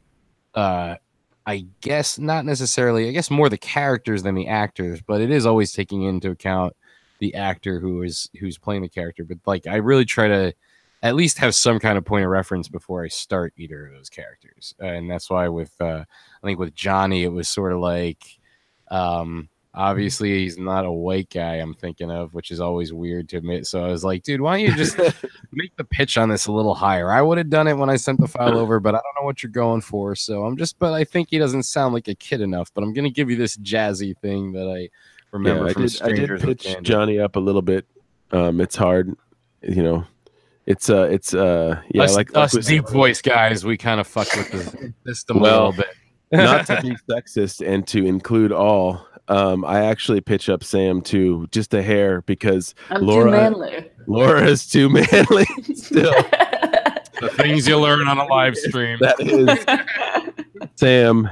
I guess not necessarily. I guess more the characters than the actors, but it is always taking into account the actor who's playing the character. But like, I really try to at least have some kind of point of reference before I start either of those characters, and that's why with I think with Johnny, it was sort of like I obviously he's not a white guy I'm thinking of, which is always weird to admit. So I was like, dude, why don't you just make the pitch on this a little higher? I would have done it when I sent the file over, but I don't know what you're going for. So but I think he doesn't sound like a kid enough, but I'm going to give you this jazzy thing that I remember from Strangers I did pitch Johnny up a little bit. It's hard, you know. It's us deep voice guys, we kind of fuck with the system a little bit. Not to be sexist and to include all, I actually pitch up Sam to just a hair because Laura is too manly still. The things you learn on a live stream. That is Sam.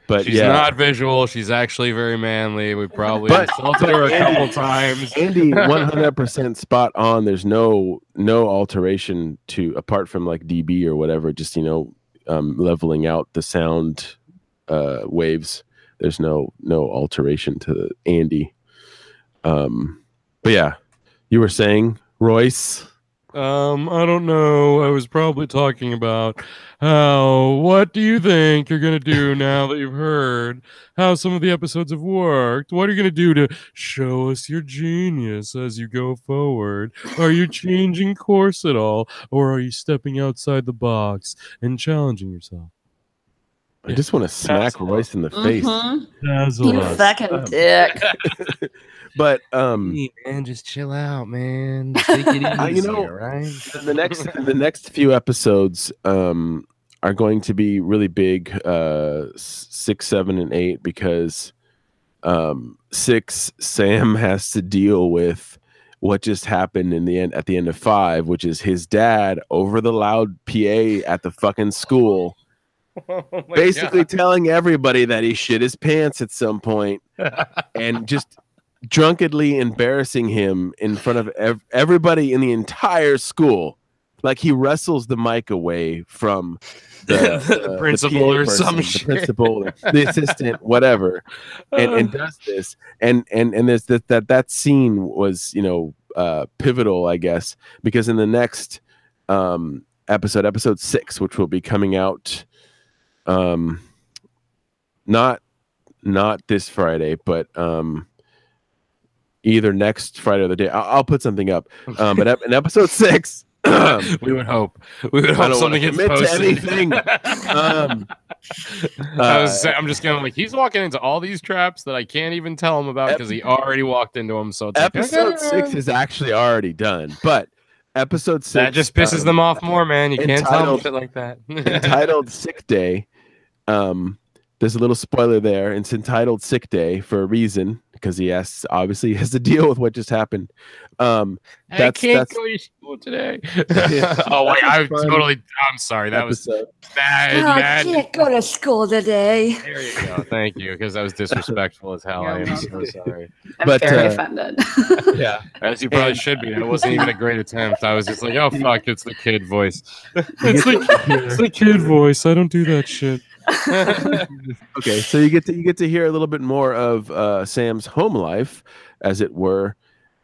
But she's not visual. She's actually very manly. We probably insulted her a couple times. Andy, 100% spot on. There's no alteration to apart from like dB or whatever. Just leveling out the sound waves. There's no alteration to Andy. But yeah, you were saying, Royce. I don't know. I was probably talking about what do you think you're going to do now that you've heard how some of the episodes have worked? What are you going to do to show us your genius as you go forward? Are you changing course at all? Or are you stepping outside the box and challenging yourself? I just want to smack Royce in the face. You fucking dick. But hey, man, just chill out, man. Take it easy, right? The next few episodes are going to be really big, 6, 7, and 8, because 6, Sam has to deal with what just happened at the end of 5, which is his dad over the loud PA at the fucking school. Basically telling everybody that he shit his pants at some point and just drunkenly embarrassing him in front of everybody in the entire school. Like he wrestles the mic away from the principal or some shit. The principal, the assistant, whatever, and does this. And there's that scene was, pivotal, I guess, because in the next episode 6, which will be coming out not this Friday, but either next Friday or the day. I'll put something up. But in episode 6, we would hope something gets posted. Anything. I'm just gonna he's walking into all these traps that I can't even tell him about because he already walked into them. So it's episode 6 is actually already done, but episode 6 that just pisses them off more, man. You can't tell them shit like that. Entitled Sick Day. There's a little spoiler there. It's entitled Sick Day for a reason, because he obviously has to deal with what just happened. I can't go to school today. I'm sorry. That was bad. I can't go to school today. There you go. Thank you, because that was disrespectful as hell. I am so sorry. I'm very offended. Yeah, as you probably should be. That wasn't even a great attempt. I was just like, oh fuck, it's the kid voice. It's the kid voice. I don't do that shit. Okay, so you get to hear a little bit more of Sam's home life, as it were,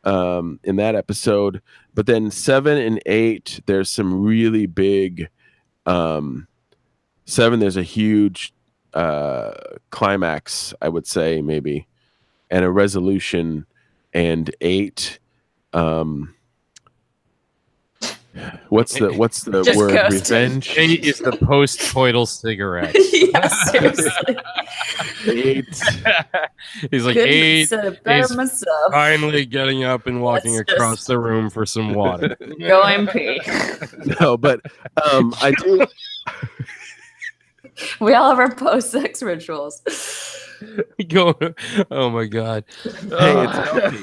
in that episode. But then 7 and 8, there's some really big 7, there's a huge climax, I would say, maybe, and a resolution. And 8, what's the word? Revenge. 8 is the post-coital cigarette. Yes, seriously. 8. He's like, 8 is finally getting up and walking across the room for some water. Go and pee. No, but I do. We all have our post-sex rituals. Oh my god! Hey, it's healthy.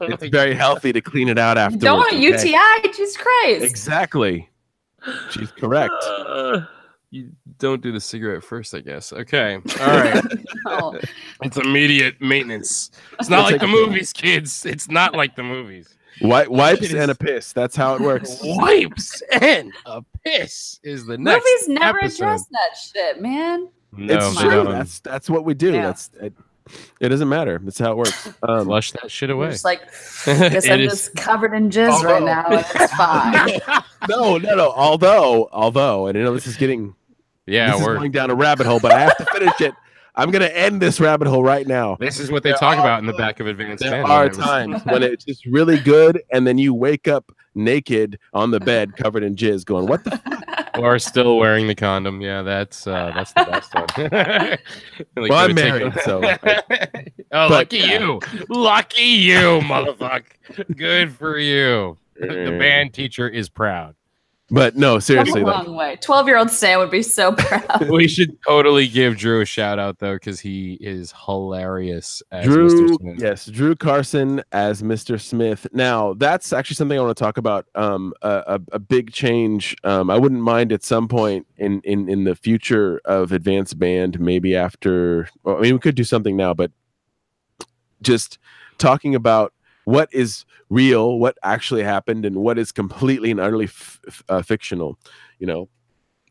It's very healthy to clean it out afterwards. Don't want a UTI. Jesus Christ! Exactly. She's correct. You don't do the cigarette first, I guess. Okay. All right. No. It's immediate maintenance. It's not like the movies, kids. It's not like the movies. Wipes and a piss. That's how it works. Wipes and a piss is the next. Movies never episode. address that shit, man. No, it's true. That's what we do. Yeah. It doesn't matter. That's how it works. Flush that shit away. Just like, guess I'm just covered in jizz right now. And it's fine. No. Although, and I know this is getting, we're going down a rabbit hole, but I have to finish it. I'm gonna end this rabbit hole right now. This is what they talk about in the back of Advanced There Band. are times when it's just really good, and then you wake up naked on the bed covered in jizz, going, "What the fuck?" Or still wearing the condom. Yeah, that's the best one. Like, Well, I'm married, so. Lucky you, motherfucker. Good for you. The band teacher is proud. But no, seriously, Come a long way. 12-year-old Sam would be so proud. We should totally give Drew a shout out though, because he is hilarious as Drew, Mr. Smith. yes, Drew Carson as Mr. Smith. Now, that's actually something I want to talk about. A big change. I wouldn't mind at some point in the future of Advanced Band, maybe after. Well, I mean, we could do something now, but just talking about what is real, what actually happened, and what is completely and utterly fictional. You know.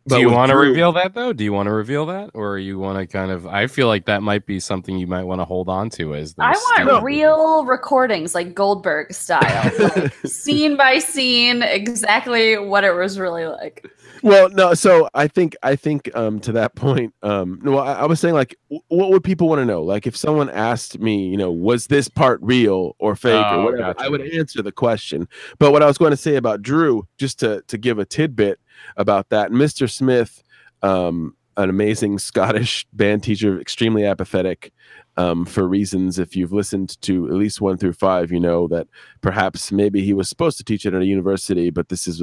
Do you want to reveal that though? Do you want to reveal that, or you want to kind of? I feel like that might be something you might want to hold on to as. I want real recordings, like Goldberg style, like scene by scene, exactly what it was really like. Well, no. So I think to that point, no, I was saying like, what would people want to know? Like, if someone asked me, you know, was this part real or fake or whatever, I would answer the question. But what I was going to say about Drew, just to give a tidbit about that, Mr. Smith, an amazing Scottish band teacher, extremely apathetic, for reasons. If you've listened to at least 1 through 5, you know that perhaps maybe he was supposed to teach it at a university, but this is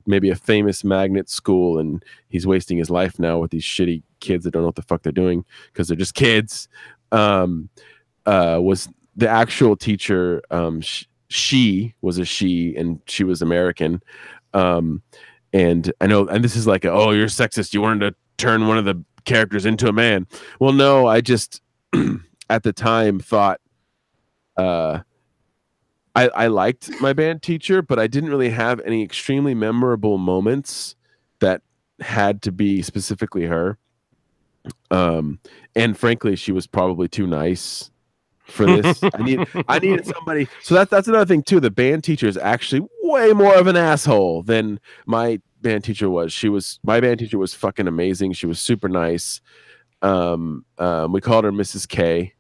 maybe a famous magnet school, and he's wasting his life now with these shitty kids that don't know what the fuck they're doing because they're just kids. Was the actual teacher? She was a she, and she was American. And I know, and this is like, oh, you're sexist. You wanted to turn one of the characters into a man. Well, no, I just at the time thought I liked my band teacher, but I didn't really have any extremely memorable moments that had to be specifically her. And frankly, she was probably too nice for this. I needed somebody. So that's another thing too. The band teacher is actually way more of an asshole than my band teacher was. My band teacher was fucking amazing. She was super nice. We called her Mrs. K.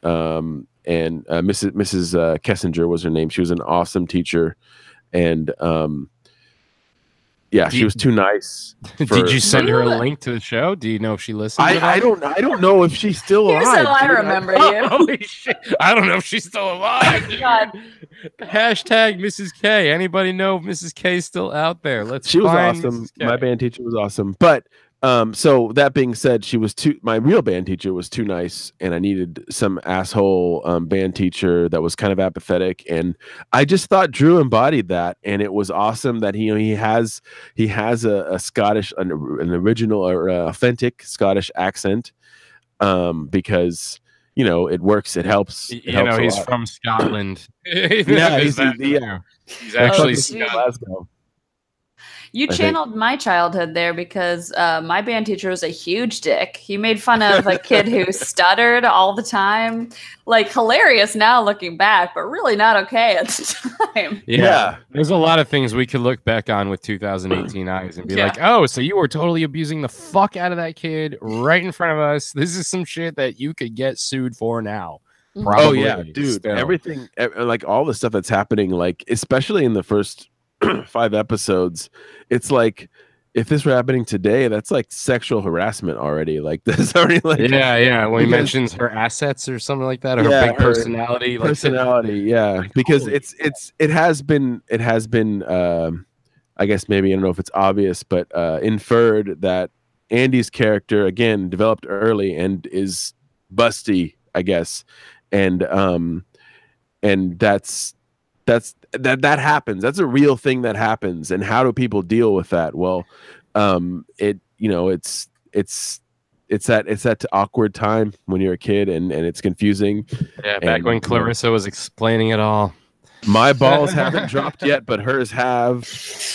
And Mrs. Kessinger was her name. She was an awesome teacher. And yeah, she was too nice. Did you send her a link to the show? Do you know if she listened? I don't know if she's still alive. Here's how I remember you. Holy shit! I don't know if she's still alive. God. Hashtag Mrs. K. Anybody know if Mrs. K is still out there? She was awesome. My band teacher was awesome. But so that being said, my real band teacher was too nice, and I needed some asshole band teacher that was kind of apathetic. And I just thought Drew embodied that, and it was awesome that he has a Scottish, an original or authentic Scottish accent, because you know it works. It helps. He's from Scotland. Yeah, he's actually Glasgow. You channeled my childhood there because my band teacher was a huge dick. He made fun of a kid who stuttered all the time. Like, hilarious now looking back, but really not okay at the time. Yeah. There's a lot of things we could look back on with 2018 eyes and be like, oh, so you were totally abusing the fuck out of that kid right in front of us. This is some shit that you could get sued for now. Probably. Oh, yeah, dude. Still. Everything, like all the stuff that's happening, like, especially in the first 5 episodes, it's like if this were happening today, that's like sexual harassment already. Like this already, like when he mentions her assets or something like that, or her big personality, because it has been I guess maybe I don't know if it's obvious, but inferred that Andy's character again developed early and is busty, I guess, and that happens. That's a real thing that happens. And how do people deal with that? Well, it's that awkward time when you're a kid and it's confusing. Yeah, back when Clarissa was explaining it all. My balls haven't dropped yet, but hers have.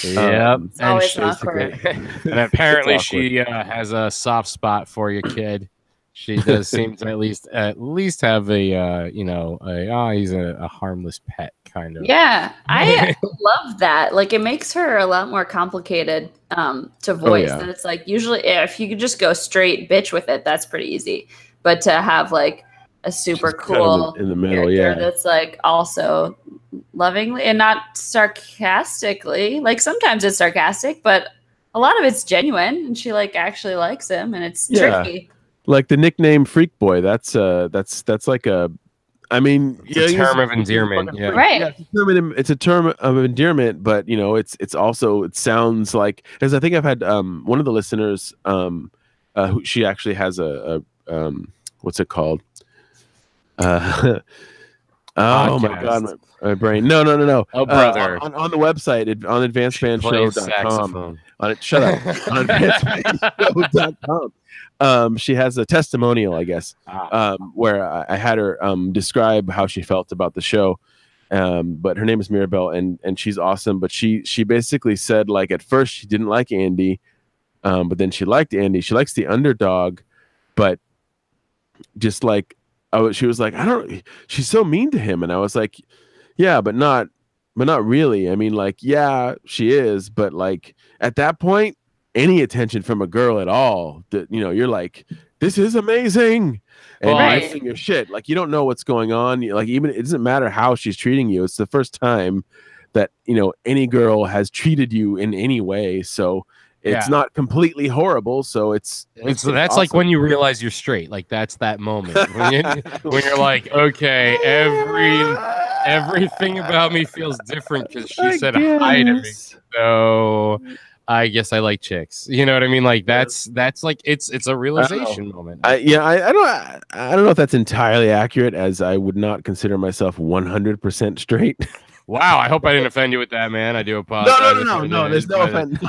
Yep. It's always awkward. And apparently she has a soft spot for your kid. She does seem to at least have a he's a harmless pet kind of. Yeah, I love that. Like, it makes her a lot more complicated to voice. That it's like, usually if you could just go straight bitch with it, that's pretty easy. But to have like a super cool in the middle, that's like also lovingly and not sarcastically. Like, sometimes it's sarcastic, but a lot of it's genuine, and she like actually likes him, and it's tricky. Like the nickname Freak Boy, that's like a, I mean, it's a term of endearment, right? Yeah, it's a term of endearment, but it's also, it sounds like, because I think I've had one of the listeners, who she actually has a what's it called? Oh my god, my brain. No. Oh, brother. On the website, on advancedbandshow.com. Shut up. On advancedbandshow.com. She has a testimonial, I guess, where I had her describe how she felt about the show. But her name is Mirabelle, and she's awesome. But she basically said, like, at first she didn't like Andy, but then she liked Andy. She likes the underdog, but just like, she was like, she's so mean to him. And I was like, yeah, but not really. I mean, like, yeah, she is, but like at that point, any attention from a girl at all, that you're like, this is amazing, and you're missing your shit. Like, you don't know what's going on. Like, even it doesn't matter how she's treating you. It's the first time that any girl has treated you in any way. So it's not completely horrible. So it's that's awesome. Like when you realize you're straight. Like, that's that moment when you're like, okay, everything about me feels different because she said hi to me. So I guess I like chicks. You know what I mean? Like, that's like, it's a realization moment. I don't know if that's entirely accurate, as I would not consider myself 100% straight. Wow, I hope I didn't offend you with that, man. I do apologize. No, there's no offense.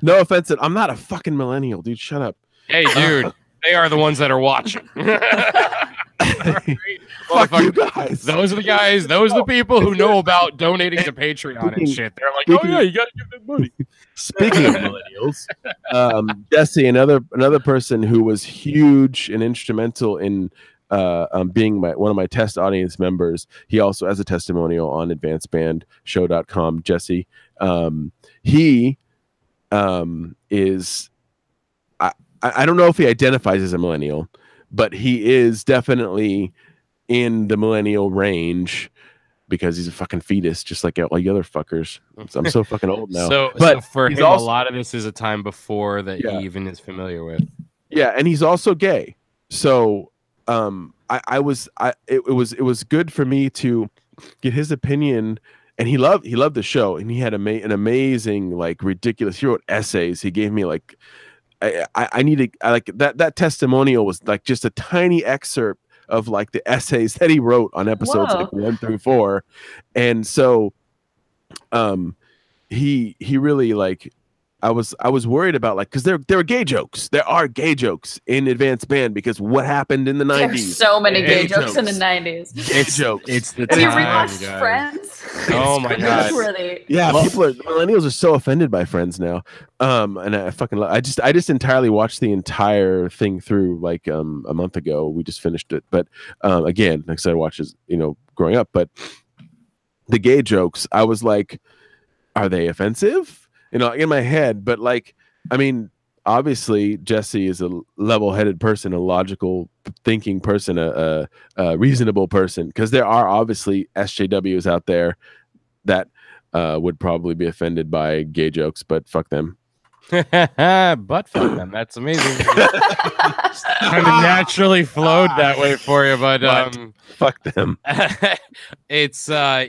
No offense. I'm not a fucking millennial, dude. Shut up. Hey, dude, they are the ones that are watching. Fuck you guys. Those are the guys. Those are the people who know about donating to Patreon and shit. They're like, oh yeah, you gotta give them money. Speaking of millennials, Jesse, another person who was huge and instrumental in being one of my test audience members. He also has a testimonial on advancedbandshow.com. Jesse, he is, I don't know if he identifies as a millennial, but he is definitely in the millennial range, because he's a fucking fetus, just like all the other fuckers. I'm so fucking old now. So for him, a lot of this is a time before that he even is familiar with. Yeah, and he's also gay. So it was good for me to get his opinion. And he loved the show, and he had an amazing, like, ridiculous. He wrote essays. He gave me like, I like that testimonial was like just a tiny excerpt of like the essays that he wrote on episodes like 1 through 4, and so he really, like, I was worried about, like, because there were gay jokes. There are gay jokes in Advanced Band, because what happened in the 90s? There's so many gay jokes in the 90s. Gay jokes. It's the time. Have you rewatched Friends? Oh my god! Yeah, millennials are so offended by Friends now. And I fucking I just entirely watched the entire thing through like a month ago. We just finished it, but again, like I said, I watched it, growing up. But the gay jokes, I was like, are they offensive? In my head, but like, I mean, obviously Jesse is a level-headed person, a logical thinking person, a reasonable person, because there are obviously SJWs out there that would probably be offended by gay jokes, but fuck them. But fuck them. That's amazing. Kind of naturally flowed that way for you, but fuck them. It's I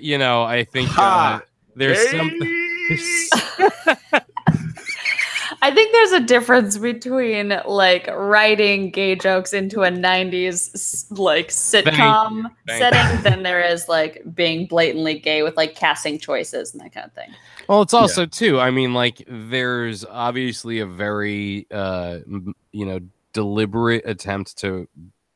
think there's something. I think there's a difference between like writing gay jokes into a 90s like sitcom setting than there is like being blatantly gay with like casting choices and that kind of thing. Well, it's also too, I mean, like, there's obviously a very deliberate attempt to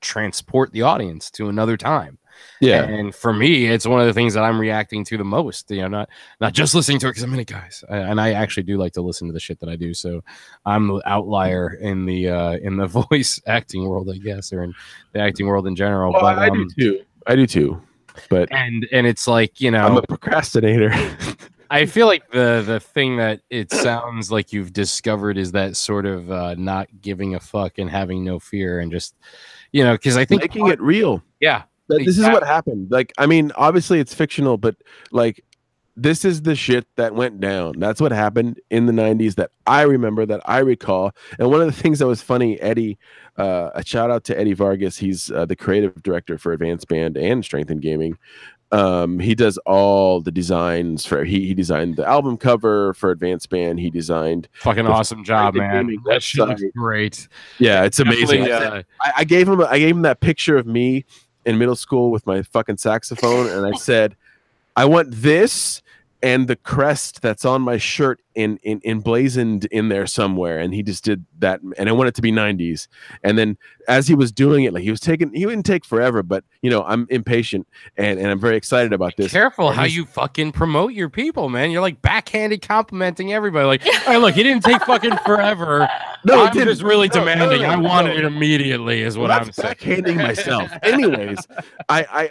transport the audience to another time. Yeah. And for me, it's one of the things that I'm reacting to the most. You know, not just listening to it because I'm in it, guys. And I actually do like to listen to the shit that I do. So I'm the outlier in the voice acting world, I guess, or in the acting world in general. Well, but I do too. I do too. But and it's like, you know, I'm a procrastinator. I feel like the thing that it sounds like you've discovered is that sort of not giving a fuck and having no fear and just, you know, because I think making it real. Yeah. This is what happened. Like, I mean, obviously it's fictional, but like, this is the shit that went down. That's what happened in the 90s that I remember, that I recall. And one of the things that was funny, Eddie, a shout out to Eddie Vargas. He's the creative director for Advanced Band and Strength in Gaming. He does all the designs for he designed the album cover for Advanced Band. He designed fucking awesome job, man. That shit looks great. Yeah, it's amazing. I gave him that picture of me in middle school with my fucking saxophone, and I said, I want this and the crest that's on my shirt emblazoned in there somewhere. And he just did that, and I want it to be 90s. And then as he was doing it, like he wouldn't take forever, but you know, I'm impatient and I'm very excited about this. Careful how you fucking promote your people, man. You're like backhanded complimenting everybody. Like, hey, look, he didn't take fucking forever. No, I'm just really demanding. I wanted it immediately, is what I'm saying. Backhanding myself. Anyways, I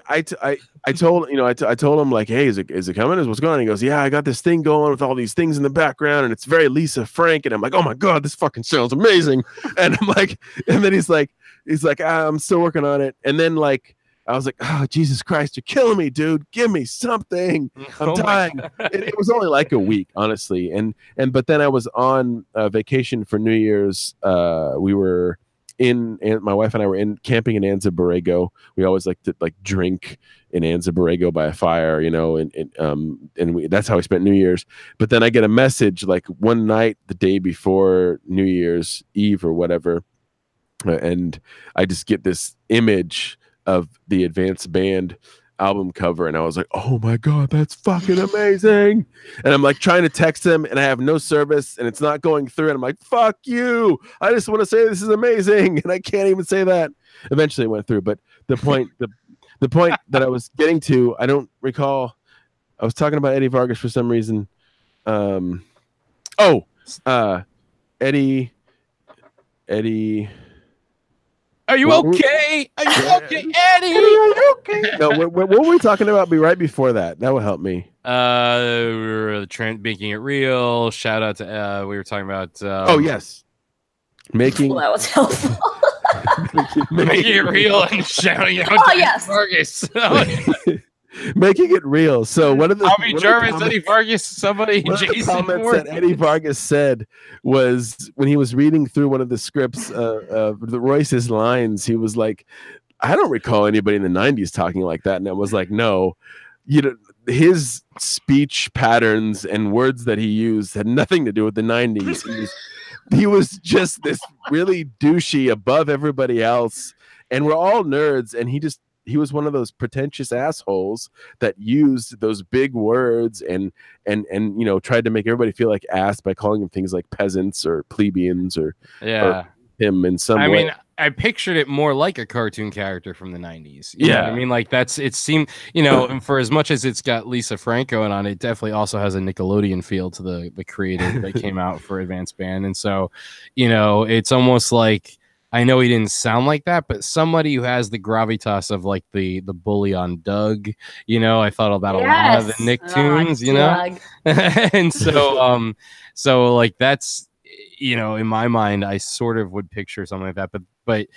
told him like, hey, is it coming? What's going on? He goes, yeah, I got this thing going with all these things in the background, and it's very Lisa Frank. And I'm like, oh my god, this fucking sounds amazing. And I'm like, and then he's like, I'm still working on it. And then like, I was like, oh Jesus Christ, you're killing me, dude. Give me something. I'm dying. It was only like a week, honestly. But then I was on vacation for New Year's. We were my wife and I were camping in Anza Borrego. We always like to drink in Anza Borrego by a fire, you know, and that's how we spent New Year's. But then I get a message like one night, the day before New Year's Eve or whatever, and I just get this image of the Advanced Band album cover, and I was like, oh my god, that's fucking amazing. And I'm like trying to text him, and I have no service, and it's not going through, and I'm like, fuck you, I just want to say this is amazing, and I can't even say that. Eventually it went through, but the point that I was getting to, I don't recall. I was talking about Eddie Vargas for some reason. Eddie Are you okay? Are you okay, Eddie? Are you okay? No, what were we talking about right before that? That would help me. We were making it real. Shout out to we were talking about oh yes. Making that was helpful. making it real and shouting out oh to yes. Vargas. Making it real. So one of the Jarvis, Eddie Vargas, somebody, Jason comments that Eddie Vargas said was when he was reading through one of the scripts, the Royce's lines, he was like, I don't recall anybody in the 90s talking like that. And I was like, no, you know, his speech patterns and words that he used had nothing to do with the 90s. He was just this really douchey above everybody else. And we're all nerds. And he was one of those pretentious assholes that used those big words and you know, tried to make everybody feel like ass by calling them things like peasants or plebeians or him in some way. I mean, I pictured it more like a cartoon character from the 90s. You know what I mean, like it seemed, you know, and for as much as it's got Lisa Franco on it, definitely also has a Nickelodeon feel to the creative that came out for Advanced Band. And so, you know, it's almost like, I know he didn't sound like that, but somebody who has the gravitas of like the bully on Doug, you know, I thought about a lot of the Nicktoons, you know, and so, so like that's, you know, in my mind, I sort of would picture something like that, but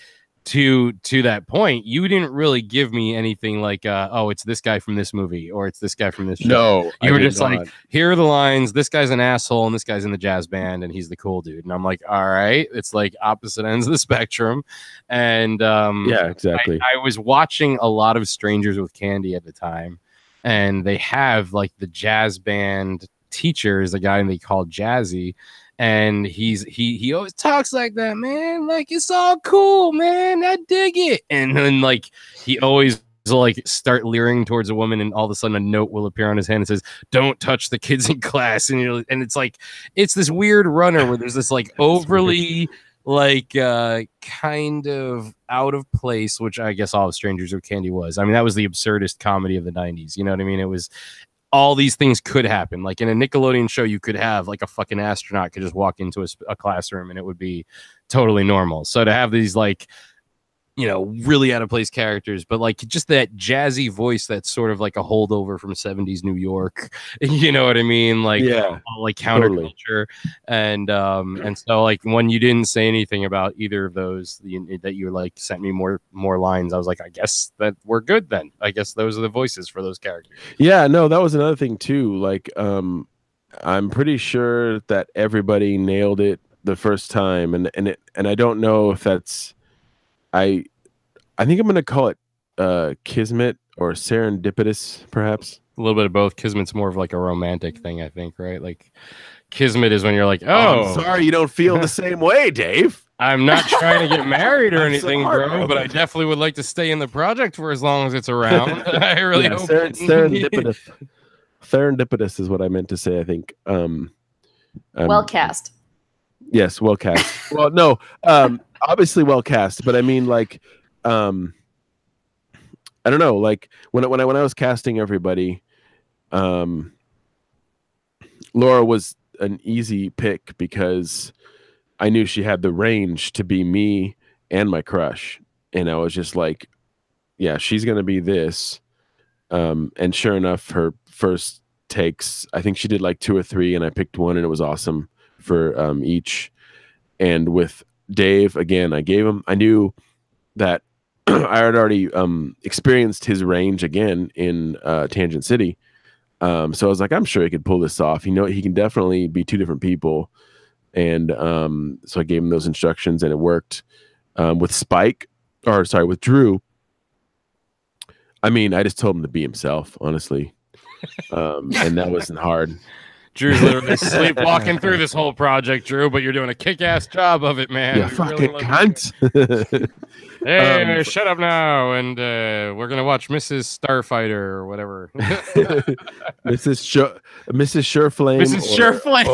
to that point, you didn't really give me anything like, oh, it's this guy from this movie or it's this guy from this show. No, you were just like, here are the lines. This guy's an asshole and this guy's in the jazz band and he's the cool dude. And I'm like, all right, it's like opposite ends of the spectrum. And yeah, exactly. I was watching a lot of Strangers with Candy at the time, and they have like the jazz band teacher is a guy they call Jazzy. And he always talks like that, man. Like, it's all cool, man. I dig it. And then like he always like start leering towards a woman, and all of a sudden a note will appear on his hand and says, "Don't touch the kids in class." And it's like it's this weird runner where there's this like overly like kind of out of place, which I guess All of Strangers with Candy was. I mean, that was the absurdist comedy of the 90s. You know what I mean? It was all these things could happen. Like in a Nickelodeon show, you could have like a fucking astronaut could just walk into a classroom and it would be totally normal. So to have these like, you know, really out of place characters, but like just that jazzy voice that's sort of like a holdover from 70s New York. You know what I mean? Like, Yeah, like counterculture. Totally. And so like when you didn't say anything about either of those, that you like sent me more lines, I was like, I guess that we're good then. I guess those are the voices for those characters. Yeah, no, that was another thing too. Like, I'm pretty sure that everybody nailed it the first time, and I don't know if that's I think I'm gonna call it kismet or serendipitous, perhaps. A little bit of both. Kismet's more of like a romantic thing, I think, right? Like kismet is when you're like, oh, I'm sorry you don't feel the same way, Dave. I'm not trying to get married or anything, sorry, bro, but I definitely would like to stay in the project for as long as it's around. I really hope. Serendipitous. Serendipitous is what I meant to say, I think. Well cast. Yes, well cast. Well, no, obviously well cast, but I mean, like, I don't know, like when I was casting everybody, Laura was an easy pick because I knew she had the range to be me and my crush, and I was just like, yeah, she's gonna be this. And sure enough, her first takes, I think she did like 2 or 3, and I picked one, and it was awesome for each. And with Dave, again, I knew that I had already experienced his range again in Tangent City. So I was like, I'm sure he could pull this off. You know, he can definitely be 2 different people. And so I gave him those instructions, and it worked. With Drew, I mean, I just told him to be himself, honestly. And that wasn't hard. Drew's literally sleepwalking through this whole project, Drew, but you're doing a kick-ass job of it, man. Yeah, fucking cunt. Hey, shut up now, and we're gonna watch Mrs. Starfighter or whatever. Mrs. Sureflame. Mrs. Sureflame.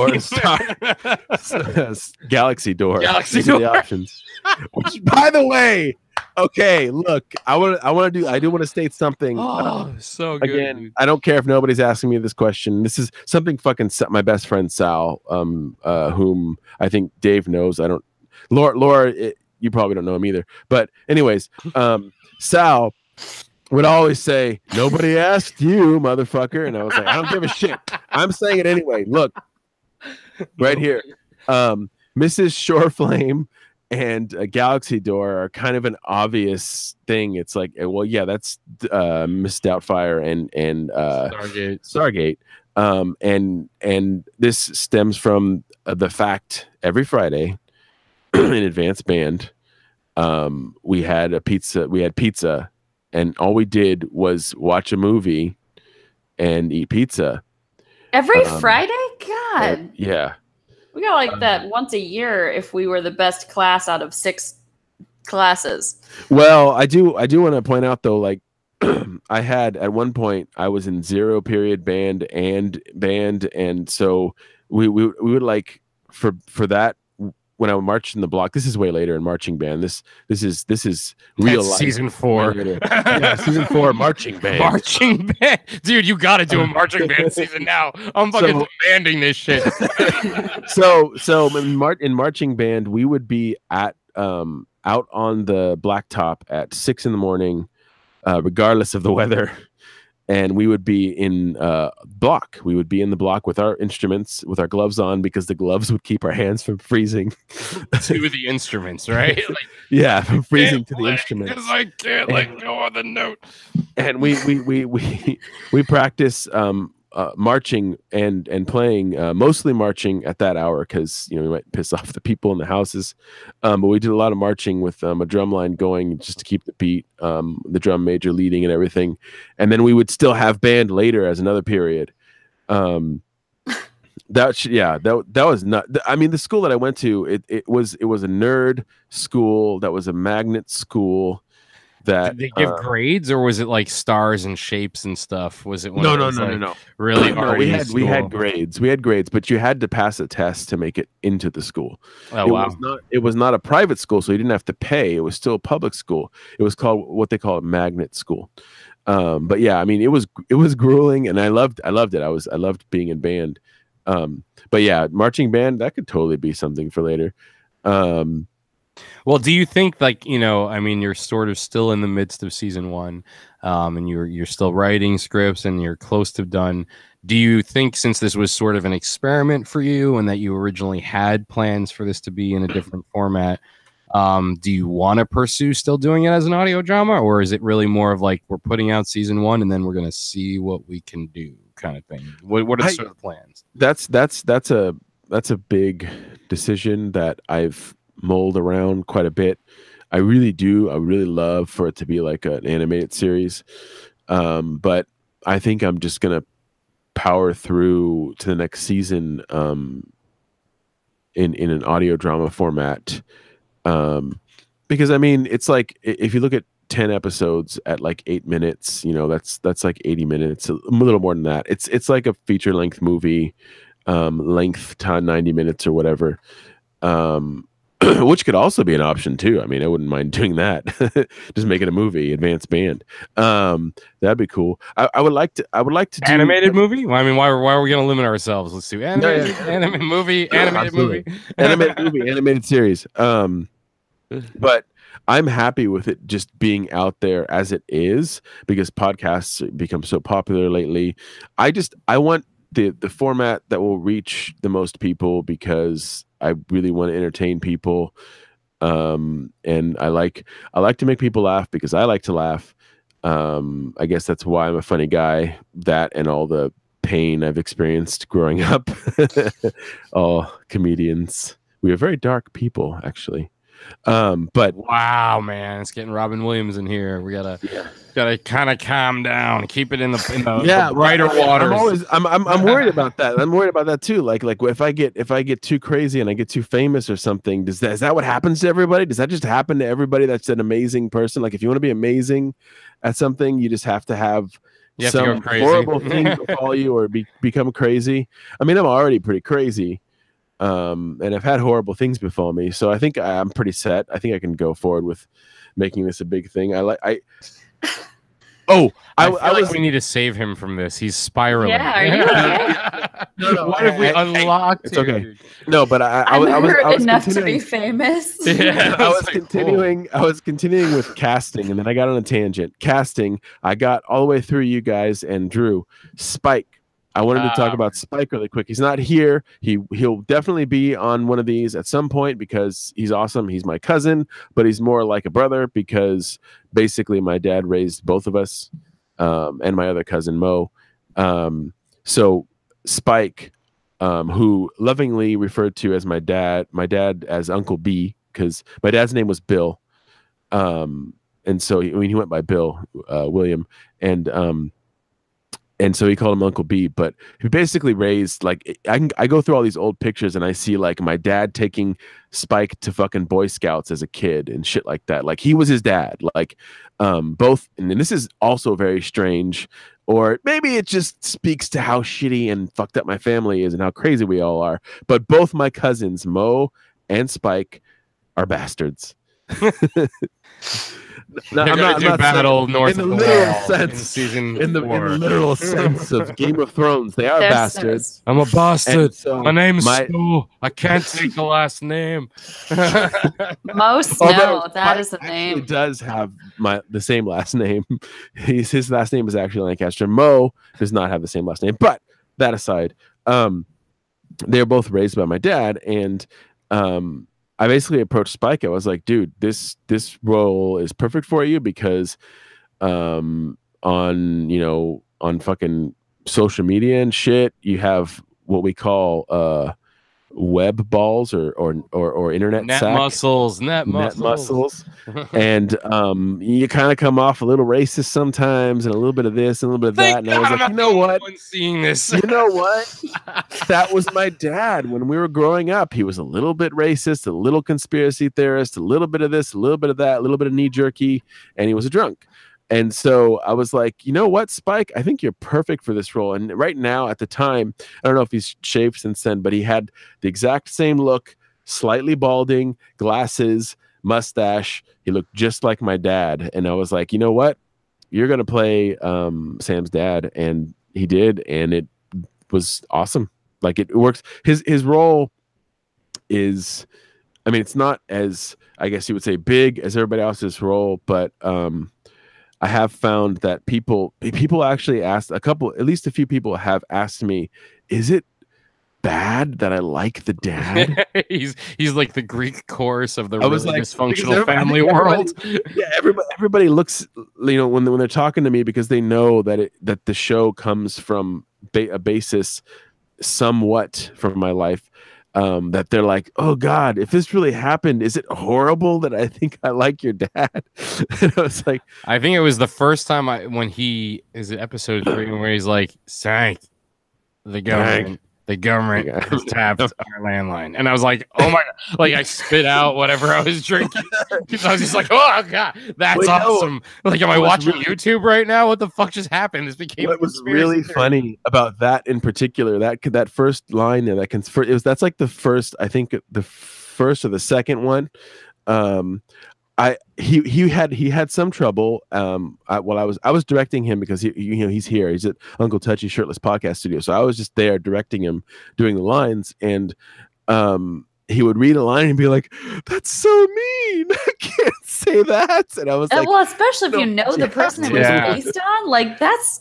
Or Galaxy Door. Galaxy These are Door. the options. Which, by the way, okay, look, I do want to state something. Oh, so good. Again, dude. I don't care if nobody's asking me this question. This is something fucking my best friend Sal, whom I think Dave knows. I don't. Laura, you probably don't know him either. But anyways, Sal would always say, "Nobody asked you, motherfucker," and I was like, "I don't give a shit. I'm saying it anyway." Look, right here, Mrs. Shoreflame and a Galaxy Door are kind of an obvious thing. It's like, well, yeah, that's Miss Doubtfire and Stargate. And this stems from the fact every Friday in Advanced Band, we had pizza, and all we did was watch a movie and eat pizza Every Friday? God. Yeah. We got like that once a year if we were the best class out of 6 classes. Well, I do want to point out though, like I had at one point I was in 0 period band, and so we would like for that when I would march in the block. This is way later in marching band. This is real life. Season 4. Yeah, season 4 marching band. Marching band, dude. You got to do a marching band season now. I'm fucking demanding this shit. So in marching band, we would be at out on the blacktop at 6 a.m, regardless of the weather. And we would be in block. We would be in the block with our instruments, with our gloves on, because the gloves would keep our hands from freezing. To the instruments, right? Like, yeah, from freezing to the instruments. Because I can't let go of the note. And we practice marching and playing, mostly marching at that hour because we might piss off the people in the houses. But we did a lot of marching with a drum line going just to keep the beat, the drum major leading and everything. And then we would still have band later as another period. That was not. I mean, the school that I went to, it was a nerd school that was a magnet school that Did they give grades, or was it like stars and shapes and stuff? Was it one no, of no, those, no, like, no, no. really No, arty we had school? grades. We had grades, but you had to pass a test to make it into the school. Oh wow. It was not a private school, so you didn't have to pay. It was still a public school. It was called what they call a magnet school. But yeah, I mean, it was grueling, and I loved it. I loved being in band. But yeah, marching band, that could totally be something for later. Well, do you think, like, you know, I mean, you're sort of still in the midst of season 1, and you're still writing scripts and you're close to done. Do you think, since this was sort of an experiment for you and that you originally had plans for this to be in a different format, do you want to pursue still doing it as an audio drama, or is it really more of like, we're putting out season 1 and then we're going to see what we can do kind of thing? What are the sort of plans? That's a big decision that I've mulled around quite a bit. I really love for it to be like an animated series, but I think I'm just gonna power through to the next season in an audio drama format, because I mean, it's like, if you look at 10 episodes at like 8 minutes, you know, that's like 80 minutes, a little more than that. It's like a feature length movie, length to 90 minutes or whatever, which could also be an option too. I mean, I wouldn't mind doing that. Just make it a movie, advanced band. That'd be cool. I would like to do Animated movie? Well, I mean, why are we going to limit ourselves? Let's do animated, animated movie, animated movie, animated series. But I'm happy with it just being out there as it is, because podcasts become so popular lately. I want the format that will reach the most people, because I really want to entertain people. And I like to make people laugh, because I like to laugh. I guess that's why I'm a funny guy, that and all the pain I've experienced growing up. All comedians, we are very dark people, actually. But wow, man, it's getting Robin Williams in here. We gotta kind of calm down, keep it in the brighter waters. I'm worried about that. I'm worried about that too. Like if I get too crazy and I get too famous or something, is that what happens to everybody? Does that just happen to everybody that's an amazing person? Like, if you want to be amazing at something, you just have to have some horrible thing befall you, or become crazy. I mean, I'm already pretty crazy. And I've had horrible things befall me, so I think I'm pretty set. I think I can go forward with making this a big thing. I feel like we need to save him from this. He's spiraling. Yeah, are you okay? No, what if we unlocked? It's okay. No, but I was enough to be famous. Yeah, I was continuing with casting, and then I got on a tangent. Casting, I got all the way through you guys and Drew. Spike. I wanted to talk about Spike really quick. He's not here. He'll definitely be on one of these at some point, because he's awesome. He's my cousin, but he's more like a brother, because basically my dad raised both of us, and my other cousin Mo. So Spike, who lovingly referred to as my dad as Uncle B, because my dad's name was Bill, and so he went by Bill William, and so he called him Uncle B. But he basically raised, like, I go through all these old pictures and I see like my dad taking Spike to fucking Boy Scouts as a kid and shit like that. Like, he was his dad. Like, both, and this is also very strange, or maybe it just speaks to how shitty and fucked up my family is and how crazy we all are. But both my cousins, Mo and Spike, are bastards. I'm not battle north in the of literal the sense, in the literal sense of Game of Thrones. They are bastards. I'm a bastard. So my name's Stu. I can't take the last name. Most no, that is the name. He does have the same last name. His last name is actually Lancaster. Mo does not have the same last name. But that aside, they were both raised by my dad, and I basically approached Spike. I was like, dude, this role is perfect for you, because on fucking social media and shit, you have what we call web balls or internet net sack. muscles. And you kind of come off a little racist sometimes, and a little bit of this and a little bit of that. And I was like, you know what? Seeing this, you know what? That was my dad when we were growing up. He was a little bit racist, a little conspiracy theorist, a little bit of this, a little bit of that, a little bit of knee jerky, and he was a drunk. And so I was like, you know what, Spike? I think you're perfect for this role. And right now, at the time, I don't know if he's shaved since then, but he had the exact same look, slightly balding, glasses, mustache. He looked just like my dad. And I was like, you know what? You're going to play Sam's dad. And he did. And it was awesome. Like, it works. His role is, I mean, it's not as, I guess you would say, big as everybody else's role, but I have found that people actually asked at least a few people have asked me, is it bad that I like the dad? he's like the Greek chorus of the dysfunctional family world. world. Yeah, everybody looks, when they're talking to me, because they know that the show comes from a basis somewhat from my life. That they're like, oh God, if this really happened, is it horrible that I think I like your dad? And I was like, I think it was the first time when he is it episode 3 where he's like, "Sank, the government has tapped our landline," and I was like, oh my God, like I spit out whatever I was drinking because I was just like, oh God, that's awesome. Like, am I watching YouTube right now? What the fuck just happened? This became. What was really funny about that in particular, that first line there, that's like the first, I think the first or the second one. He had some trouble. I was directing him because he's here. He's at Uncle Touchy's Shirtless Podcast Studio. So I was just there directing him, doing the lines, and he would read a line and be like, "That's so mean. I can't say that." And I was like, well, especially if you know the person it was based on, like that's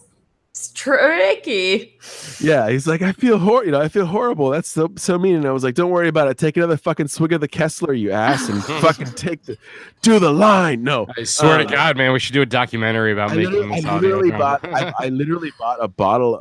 tricky. Yeah, he's like, I feel horrible. That's so mean. And I was like, don't worry about it. Take another fucking swig of the Kessler, you ass, and fucking do the line. No, I swear to God, man, we should do a documentary about making this audio. I literally bought a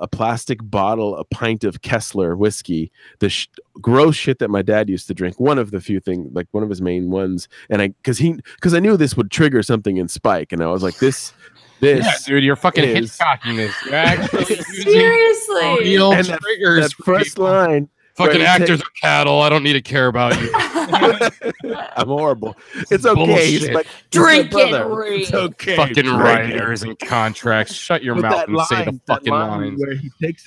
plastic bottle, a pint of Kessler whiskey, the gross shit that my dad used to drink. One of the few things, like one of his main ones, and because I knew this would trigger something in Spike, and I was like, this. Yeah, dude, you're fucking Hitchcocking this. You're actually seriously real and triggers. That first line. Fucking actors are cattle. I don't need to care about you. I'm horrible. It's okay. He's like, drink and read. It's okay. Fucking writers and contracts. Shut your mouth and say the fucking lines. Where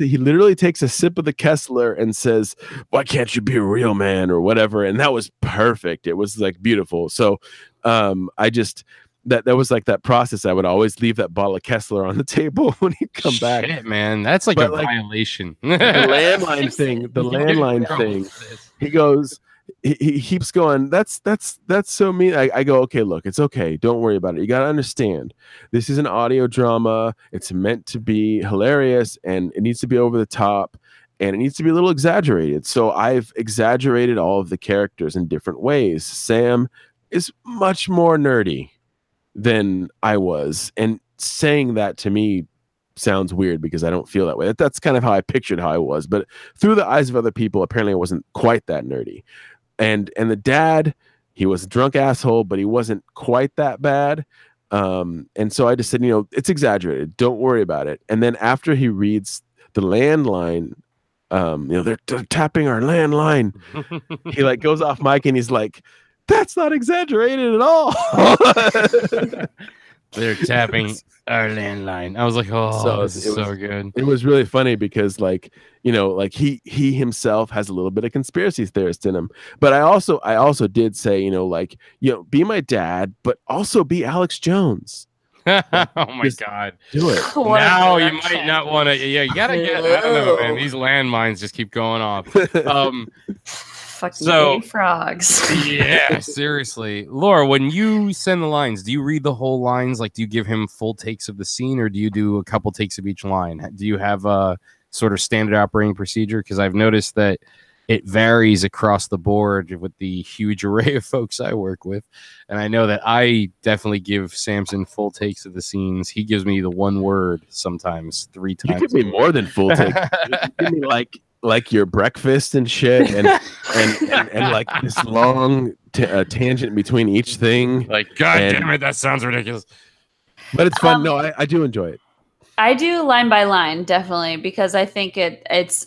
he literally takes a sip of the Kessler and says, "Why can't you be a real man?" or whatever. And that was perfect. It was like beautiful. So I just. That was like that process. I would always leave that bottle of Kessler on the table when he'd come back. Shit, man, that's like violation. The landline thing. He goes. He keeps going. That's so mean. I go, okay, look, it's okay. Don't worry about it. You got to understand. This is an audio drama. It's meant to be hilarious, and it needs to be over the top, and it needs to be a little exaggerated. So I've exaggerated all of the characters in different ways. Sam is much more nerdy than I was, and saying that to me sounds weird because I don't feel that way. That's kind of how I pictured how I was, but through the eyes of other people, apparently I wasn't quite that nerdy. And the dad, he was a drunk asshole, but he wasn't quite that bad. And so I just said, it's exaggerated. Don't worry about it. And then after he reads the landline, they're tapping our landline. He like goes off mic and he's like, that's not exaggerated at all. They're tapping our landline. I was like, oh, this is so good. It was really funny because he himself has a little bit of conspiracy theorist in him. But I also did say, be my dad, but also be Alex Jones. Oh my God. Do it. Now you might not want to. Yeah, you gotta get. I don't know, man. These landmines just keep going off. Fucking frogs. Yeah, seriously. Laura, when you send the lines, do you read the whole lines? Like, do you give him full takes of the scene, or do you do a couple takes of each line? Do you have a sort of standard operating procedure? Because I've noticed that it varies across the board with the huge array of folks I work with. And I know that I definitely give Samson full takes of the scenes. He gives me the one word sometimes 3 times. You give me more than full take. You give me like your breakfast and shit, and like this long tangent between each thing. Like, God damn it, that sounds ridiculous. But it's fun. No, I do enjoy it. I do line by line, definitely, because I think it's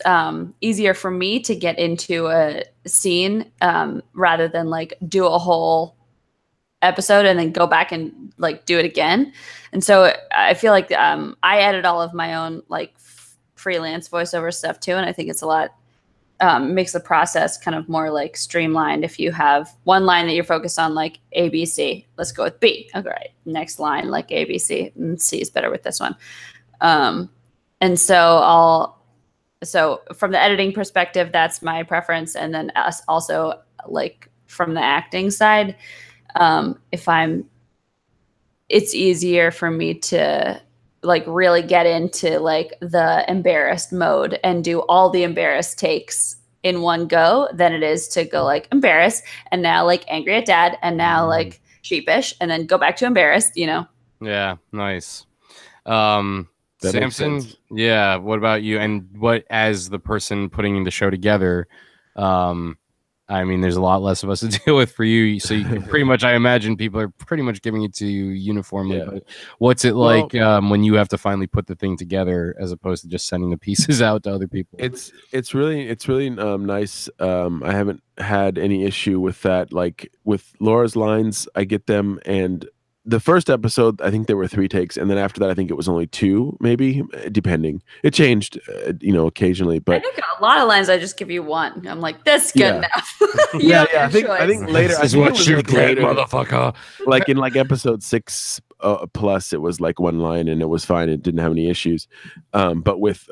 easier for me to get into a scene rather than like do a whole episode and then go back and like do it again. And so I feel like I edit all of my own like freelance voiceover stuff too, and I think it's a lot makes the process kind of more like streamlined. If you have one line that you're focused on, like A, B, C, let's go with B. Okay, right. Next line, like A, B, C, and C is better with this one. And so from the editing perspective, that's my preference. And then also like from the acting side, it's easier for me to like really get into like the embarrassed mode and do all the embarrassed takes in one go than it is to go like embarrassed and now like angry at dad and now like sheepish and then go back to embarrassed, you know? Yeah. Nice. Samson, yeah. What about you? And what, as the person putting the show together, I mean, there's a lot less of us to deal with for you. So you can pretty much, I imagine people are pretty much giving it to you uniformly. Yeah. But what's it like when you have to finally put the thing together as opposed to just sending the pieces out to other people? It's really nice. I haven't had any issue with that. Like with Laura's lines, I get them, and the first episode, I think there were 3 takes, and then after that, I think it was only 2, maybe, depending. It changed, occasionally. But I think a lot of lines I just give you 1. I'm like, this is good enough. Yeah. I think later, this is what you get, motherfucker. Like in like episode 6 plus, it was like 1 line, and it was fine. It didn't have any issues. But with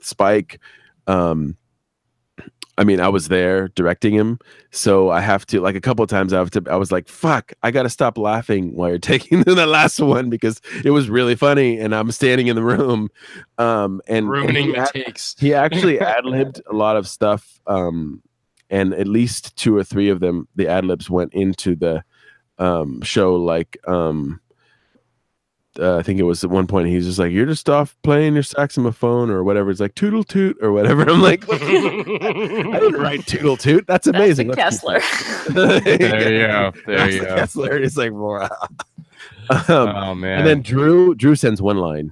Spike, I mean, I was there directing him, so I have to, like, a couple of times I was like, fuck, I got to stop laughing while you're taking the last one because it was really funny, and I'm standing in the room, and ruining the takes. He actually ad-libbed a lot of stuff, and at least 2 or 3 of them, the ad-libs went into the show, like, I think it was at one point he's just like, you're just off playing your saxophone or whatever. It's like toodle toot or whatever. I'm like, I didn't write toodle toot. That's amazing. That's the Kessler. There you go. There you go. Kessler. It's like, wow. Oh man. And then Drew sends 1 line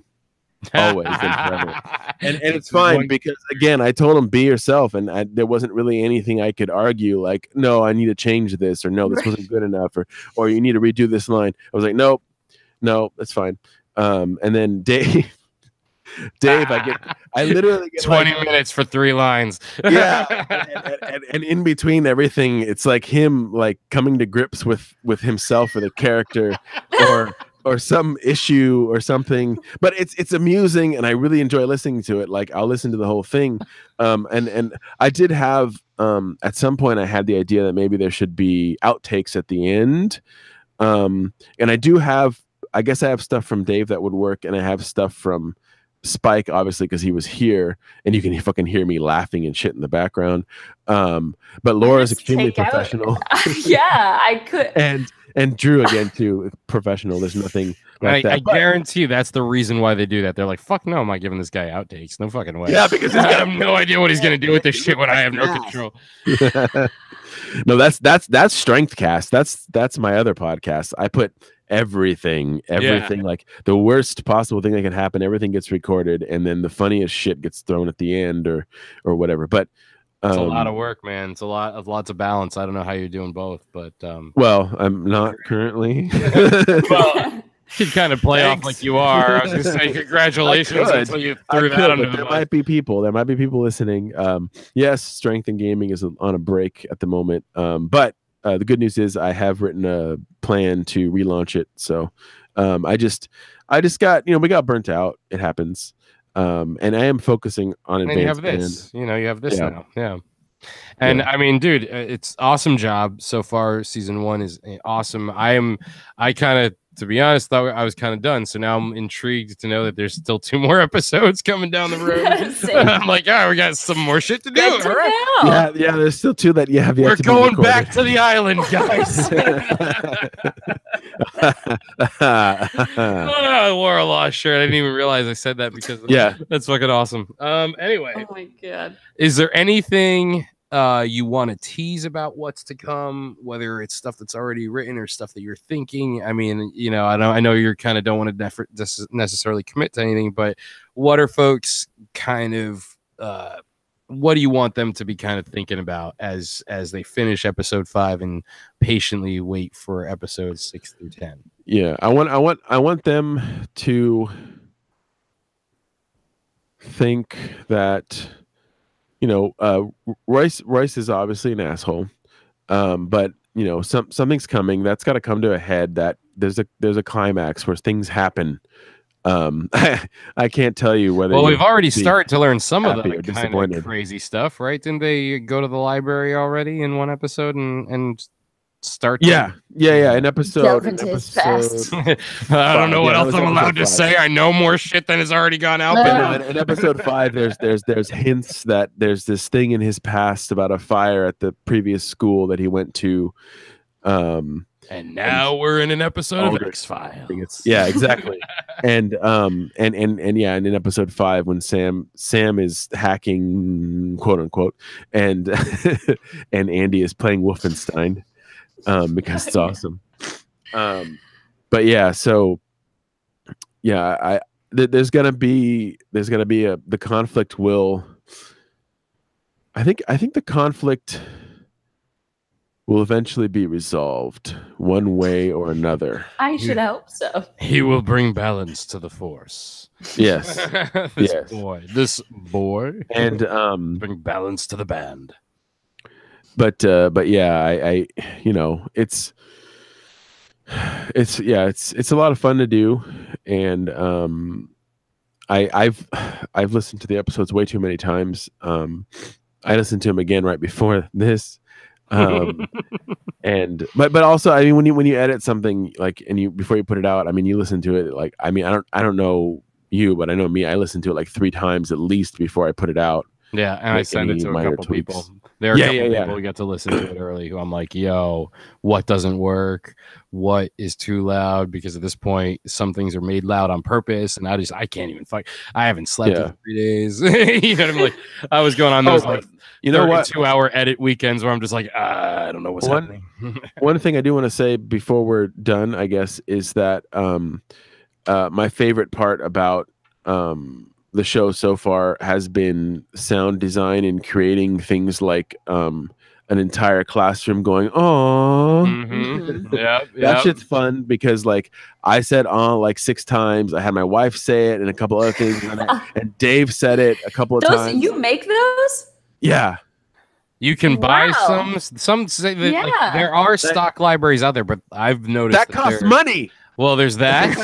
always and forever. And it's fine because again, I told him be yourself, and there wasn't really anything I could argue like, no, I need to change this, or no, this wasn't good enough, or you need to redo this line. I was like, nope. No, that's fine. And then Dave, I literally get 20 minutes for 3 lines. Yeah, and in between everything, it's like him like coming to grips with himself or the character, or some issue or something. But it's amusing, and I really enjoy listening to it. Like I'll listen to the whole thing. And I did have at some point I had the idea that maybe there should be outtakes at the end. And I do have. I guess I have stuff from Dave that would work, and I have stuff from Spike, obviously, because he was here, and you can fucking hear me laughing and shit in the background. But Laura's extremely professional. Yeah, I could. And Drew again too, professional. There's nothing like that. I guarantee you that's the reason why they do that. They're like, fuck no, I'm not giving this guy outtakes. No fucking way. Yeah, because I have no idea what he's gonna do with this shit when I have no control. No, that's Strength Cast. That's my other podcast. I put everything like the worst possible thing that can happen, everything gets recorded, and then the funniest shit gets thrown at the end or whatever. But it's a lot of work, man. It's lots of balance. I don't know how you're doing both, but well, I'm not currently. Well, you can kind of play off like you are. I was gonna say congratulations until you threw that under the There might be people listening. Yes, Strength and Gaming is on a break at the moment, but the good news is I have written a plan to relaunch it. So I just got, we got burnt out. It happens. And I am focusing on advanced. And you have this now. Yeah. And I mean, dude, it's awesome job so far. Season 1 is awesome. I kind of, to be honest, thought I was kind of done. So now I'm intrigued to know that there's still 2 more episodes coming down the road. I'm like, all right, we got some more shit to do. All right. Yeah, there's still 2 that you have yet We're going back to the island, guys. I wore a lost shirt. I didn't even realize I said that because that's fucking awesome. Anyway, Oh my god. is there anything you want to tease about what's to come, whether it's stuff that's already written or stuff that you're thinking? I mean, you know, I know you're kind of don't want to necessarily commit to anything, but what are folks kind of what do you want them to be kind of thinking about as they finish episode 5 and patiently wait for episodes 6 through 10? Yeah, I want them to think that, you know, Royce is obviously an asshole, but you know, something's coming. That's got to come to a head. That there's a climax where things happen. I can't tell you whether. Well, we've already started to learn some of the kind of crazy crazy stuff, right? Didn't they go to the library already in one episode and start? Yeah. An episode. I don't know what else I'm allowed to say. I know more shit than has already gone out. But in episode 5, there's hints that there's this thing in his past about a fire at the previous school that he went to. And now we're in an episode of X-Files. Yeah, exactly. and in episode 5 when Sam is hacking, quote unquote, and and Andy is playing Wolfenstein, because it's awesome. But yeah, so yeah, there's gonna be the conflict will. I think the conflict will eventually be resolved one way or another. I should hope so. He will bring balance to the Force. Yes. This boy, and bring balance to the band. But yeah, I you know, it's a lot of fun to do, and I've listened to the episodes way too many times. I listened to them again right before this. And but also, I mean, when you edit something, like, and you before you put it out, I mean, you listen to it, like, I mean, I don't know you, but I know me, I listen to it like 3 times at least before I put it out. Yeah, and I send it to a couple people. There are people who get to listen to it early who I'm like, yo, what doesn't work? What is too loud? Because at this point, some things are made loud on purpose, and I can't even fight. I haven't slept in 3 days. You know what I mean? Like, I was going on those like, you know what, 2-hour edit weekends where I'm just like, I don't know what's happening. One thing I do want to say before we're done, I guess, is that my favorite part about the show so far has been sound design and creating things like an entire classroom going, oh, that shit's fun, because like I said like 6 times. I had my wife say it and a couple other things, and Dave said it a couple of times. You make those? Yeah. You can buy some say that, like, there are stock libraries out there, but I've noticed that costs money. Well, there's that.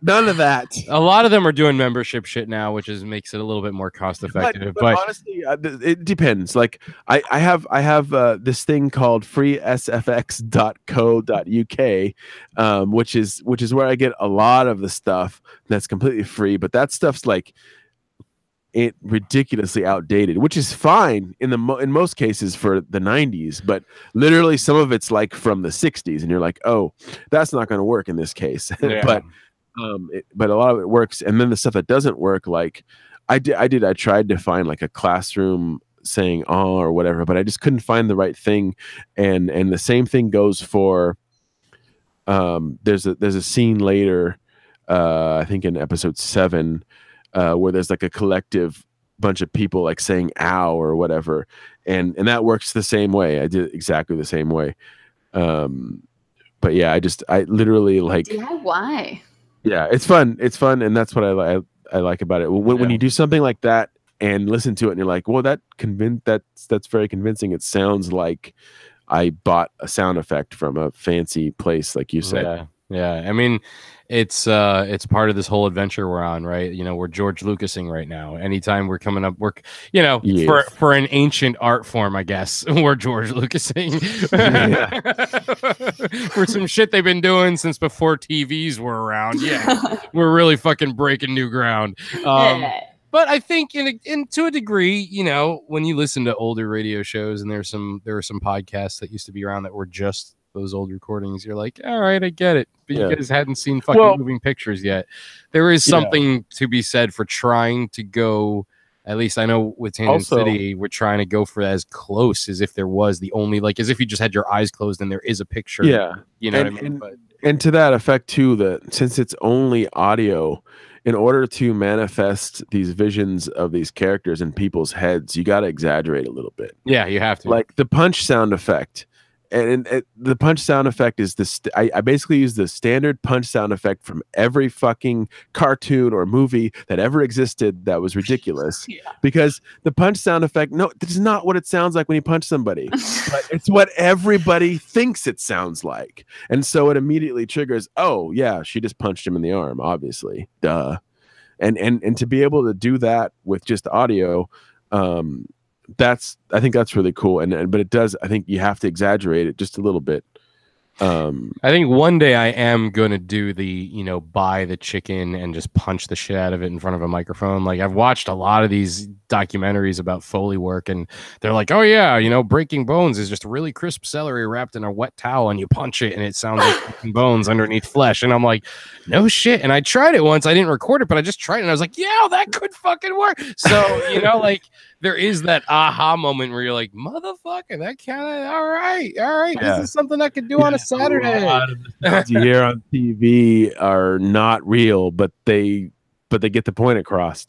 None of that. A lot of them are doing membership shit now, which makes it a little bit more cost effective. But honestly, it depends. Like I have this thing called freesfx.co.uk, which is where I get a lot of the stuff that's completely free. But that stuff's like ridiculously outdated, which is fine in most cases for the 90s, but literally some of it's like from the 60s, and you're like, oh, that's not going to work in this case. But a lot of it works. And then the stuff that doesn't work, like I tried to find like a classroom saying oh or whatever, but I just couldn't find the right thing. And the same thing goes for there's a scene later, I think in episode 7, where there's like a collective bunch of people like saying ow or whatever, and that works the same way. I did it exactly the same way. But yeah, I literally like DIY. Yeah, it's fun, and that's what I like about it. When you do something like that and listen to it and you're like, well, that's very convincing. It sounds like I bought a sound effect from a fancy place, like you said. Yeah. I mean, it's part of this whole adventure we're on, right? You know, we're George Lucasing right now. Anytime we're coming up, for an ancient art form, I guess we're George Lucasing. For some shit they've been doing since before TVs were around. Yeah, we're really fucking breaking new ground. But I think in to a degree, you know, when you listen to older radio shows, and there are some podcasts that used to be around that were just those old recordings, you're like, all right, I get it. But Yeah. you guys hadn't seen fucking moving pictures yet. There is something to be said for trying to go. At least I know with Tangent City, we're trying to go for as close as if there was the only, like, as if you just had your eyes closed and there is a picture. Yeah. You know what I mean? And to that effect too, that since it's only audio, in order to manifest these visions of these characters in people's heads, you got to exaggerate a little bit. Yeah, you have to. Like the punch sound effect. And the punch sound effect is this. I basically use the standard punch sound effect from every fucking cartoon or movie that ever existed that was ridiculous. Because the punch sound effect, no, this is not what it sounds like when you punch somebody. But it's what everybody thinks it sounds like. And so it immediately triggers, oh, yeah, she just punched him in the arm, obviously. Duh. And to be able to do that with just audio, I think that's really cool. But it does, I think you have to exaggerate it just a little bit. I think one day I am going to do the, buy the chicken and just punch the shit out of it in front of a microphone. Like I've watched a lot of these documentaries about Foley work and they're like, oh yeah, breaking bones is just really crisp celery wrapped in a wet towel and you punch it and it sounds like breaking bones underneath flesh. And I'm like, no shit. And I tried it once. I didn't record it, but I just tried it and I was like, yeah, that could fucking work. So, like there is that aha moment where you're like, motherfucker, that kind of, all right. Yeah. This is something I could do on a Saturday. A lot of the sounds you hear on TV are not real, but they get the point across.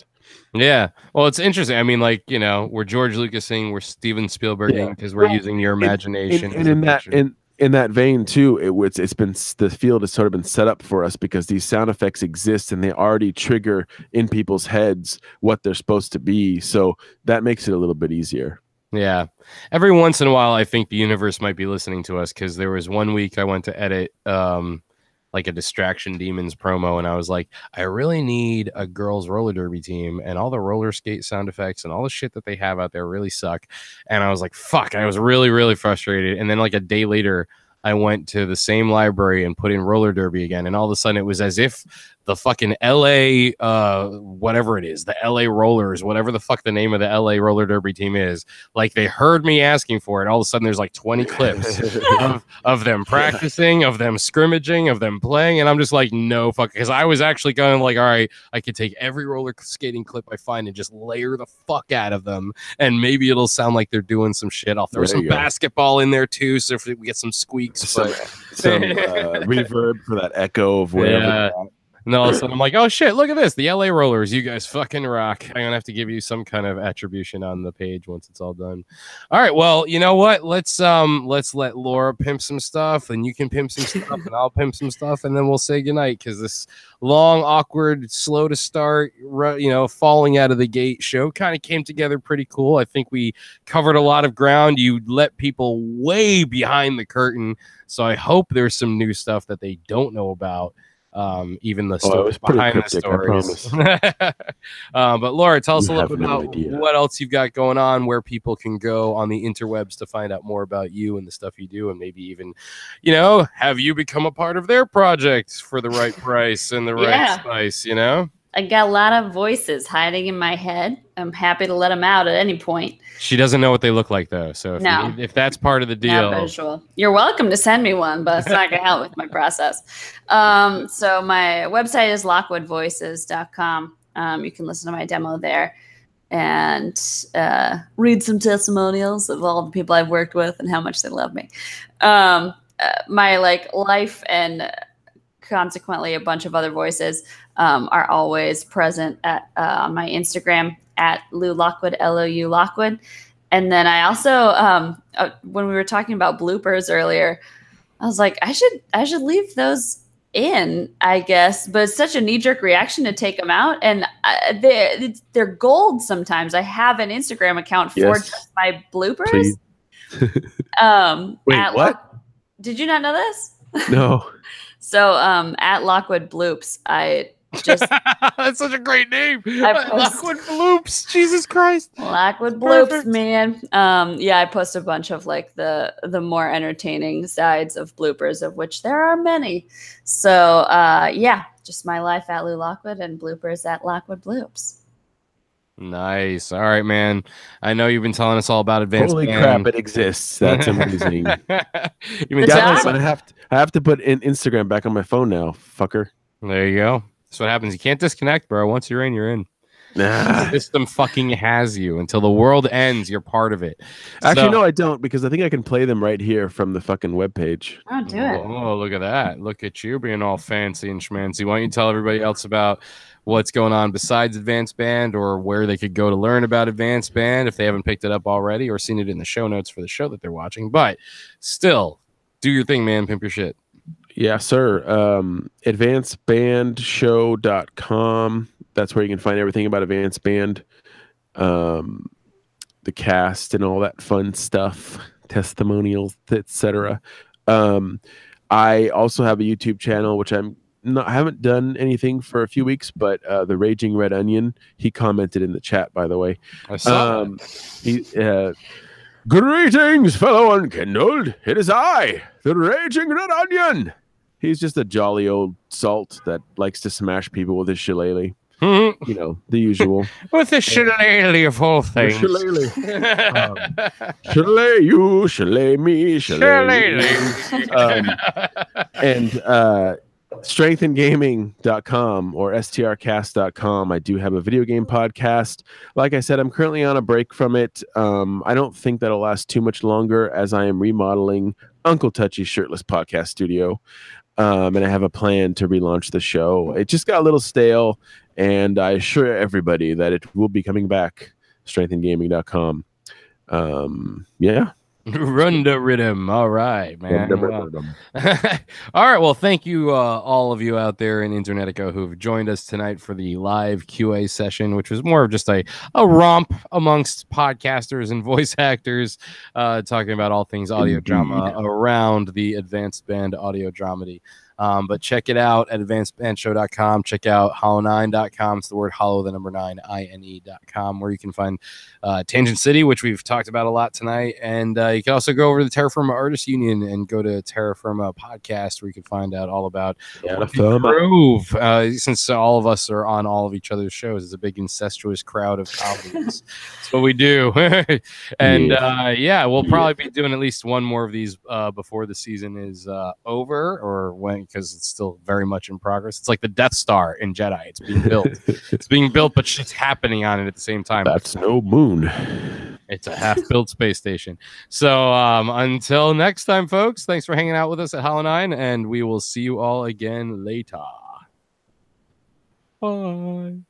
Yeah. Well, it's interesting. I mean, like, we're George Lucasing, we're Steven Spielberging because we're using your imagination. And in that vein too, it's been, the field has sort of been set up for us because these sound effects exist and they already trigger in people's heads what they're supposed to be. So that makes it a little bit easier. Yeah. Every once in a while, I think the universe might be listening to us because there was one week I went to edit like a Distraction Demons promo and I was like, I really need a girls roller derby team and all the roller skate sound effects and all the shit that they have out there really suck. And I was like, fuck, I was really, really frustrated. And then like a day later, I went to the same library and put in roller derby again. And all of a sudden it was as if the fucking LA, whatever it is, the LA Rollers, whatever the fuck the name of the LA roller derby team is, like they heard me asking for it. All of a sudden there's like 20 clips of them practicing, of them scrimmaging, of them playing. And I'm just like, no fuck. Because I was actually going like, all right, I could take every roller skating clip I find and just layer the fuck out of them. And maybe it'll sound like they're doing some shit. I'll throw some basketball in there too. So if we get some squeaks, some reverb for that echo of whatever. Yeah. And all of a sudden I'm like, oh shit, look at this. The LA Rollers, you guys fucking rock. I'm gonna have to give you some kind of attribution on the page once it's all done. All right, well, you know what? Let's let Laura pimp some stuff and you can pimp some stuff and I'll pimp some stuff and then we'll say goodnight because this long, awkward, slow to start, falling out of the gate show kind of came together pretty cool. I think we covered a lot of ground. You let people way behind the curtain. So I hope there's some new stuff that they don't know about. Even the stories behind cryptic, the stories. But Laura, tell us a little bit about what else you've got going on, where people can go on the interwebs to find out more about you and the stuff you do, and maybe even, have you become a part of their project for the right price and the right spice, I got a lot of voices hiding in my head. I'm happy to let them out at any point. She doesn't know what they look like, though. So if that's part of the deal. Not visual. You're welcome to send me one, but it's not going to help with my process. So my website is lockwoodvoices.com. You can listen to my demo there and read some testimonials of all the people I've worked with and how much they love me. My life and consequently a bunch of other voices are always present at on my Instagram at Lou Lockwood, L-O-U Lockwood. And then I also when we were talking about bloopers earlier, I was like, I should leave those in, I guess, but it's such a knee-jerk reaction to take them out, and they're gold sometimes. I have an Instagram account for just my bloopers. Wait, what? Did you not know this? No. So at Lockwood Bloops, I just that's such a great name. Lockwood Bloops, Jesus Christ. Lockwood Bloops, man. I post a bunch of the more entertaining sides of bloopers, of which there are many. So just my life at Lou Lockwood and bloopers at Lockwood Bloops. Nice. All right, man. I know you've been telling us all about advanced Holy band. crap, it exists. That's amazing. You've been Good telling job. us. I have to put in Instagram back on my phone now, fucker. There you go. That's what happens. You can't disconnect, bro. Once you're in, you're in. Nah. The system fucking has you until the world ends. You're part of it. Actually, no, I don't, because I think I can play them right here from the fucking webpage. Oh, do it. Oh, look at that. Look at you being all fancy and schmancy. Why don't you tell everybody else about what's going on besides Advanced Band, or where they could go to learn about Advanced Band if they haven't picked it up already or seen it in the show notes for the show that they're watching. But still, do your thing, man. Pimp your shit. Yeah, sir. Advancedbandshow.com. That's where you can find everything about Advanced Band, the cast and all that fun stuff, testimonials, etc. I also have a YouTube channel, which I haven't done anything for a few weeks, but the Raging Red Onion, he commented in the chat, by the way. I saw that. Greetings, fellow unkindled. It is I, the Raging Red Onion. He's just a jolly old salt that likes to smash people with his shillelagh. You know, the usual. With the shillelagh of all things. Shillelagh. Shillelagh you, shillelagh me, shillelagh. And strengthengaming.com or strcast.com. I do have a video game podcast. Like I said, I'm currently on a break from it. I don't think that'll last too much longer, as I am remodeling Uncle Touchy's Shirtless Podcast Studio. And I have a plan to relaunch the show. It just got a little stale, and I assure everybody that it will be coming back. strengthengaming.com. Yeah. Run the rhythm. All right, man. All right. Well, thank you, all of you out there in Internetica who've joined us tonight for the live QA session, which was more of just a romp amongst podcasters and voice actors, talking about all things audio drama around the Advanced Band Audio Dramedy. But check it out at advancedbandshow.com. Check out hollow9ine.com. It's the word hollow, the number 9, INE.com, where you can find Tangent City, which we've talked about a lot tonight. And you can also go over to the Terra Firma Artists Union and go to Terra Firma Podcast, where you can find out all about Groove. Since all of us are on all of each other's shows, it's a big incestuous crowd of colleagues. That's what we do. And we'll probably be doing at least one more of these before the season is over, or when, because it's still very much in progress. It's like the Death Star in Jedi. It's being built. It's being built, but shit's happening on it at the same time. That's no moon. It's a half-built space station. So until next time, folks, thanks for hanging out with us at Hollow9ine, and we will see you all again later. Bye.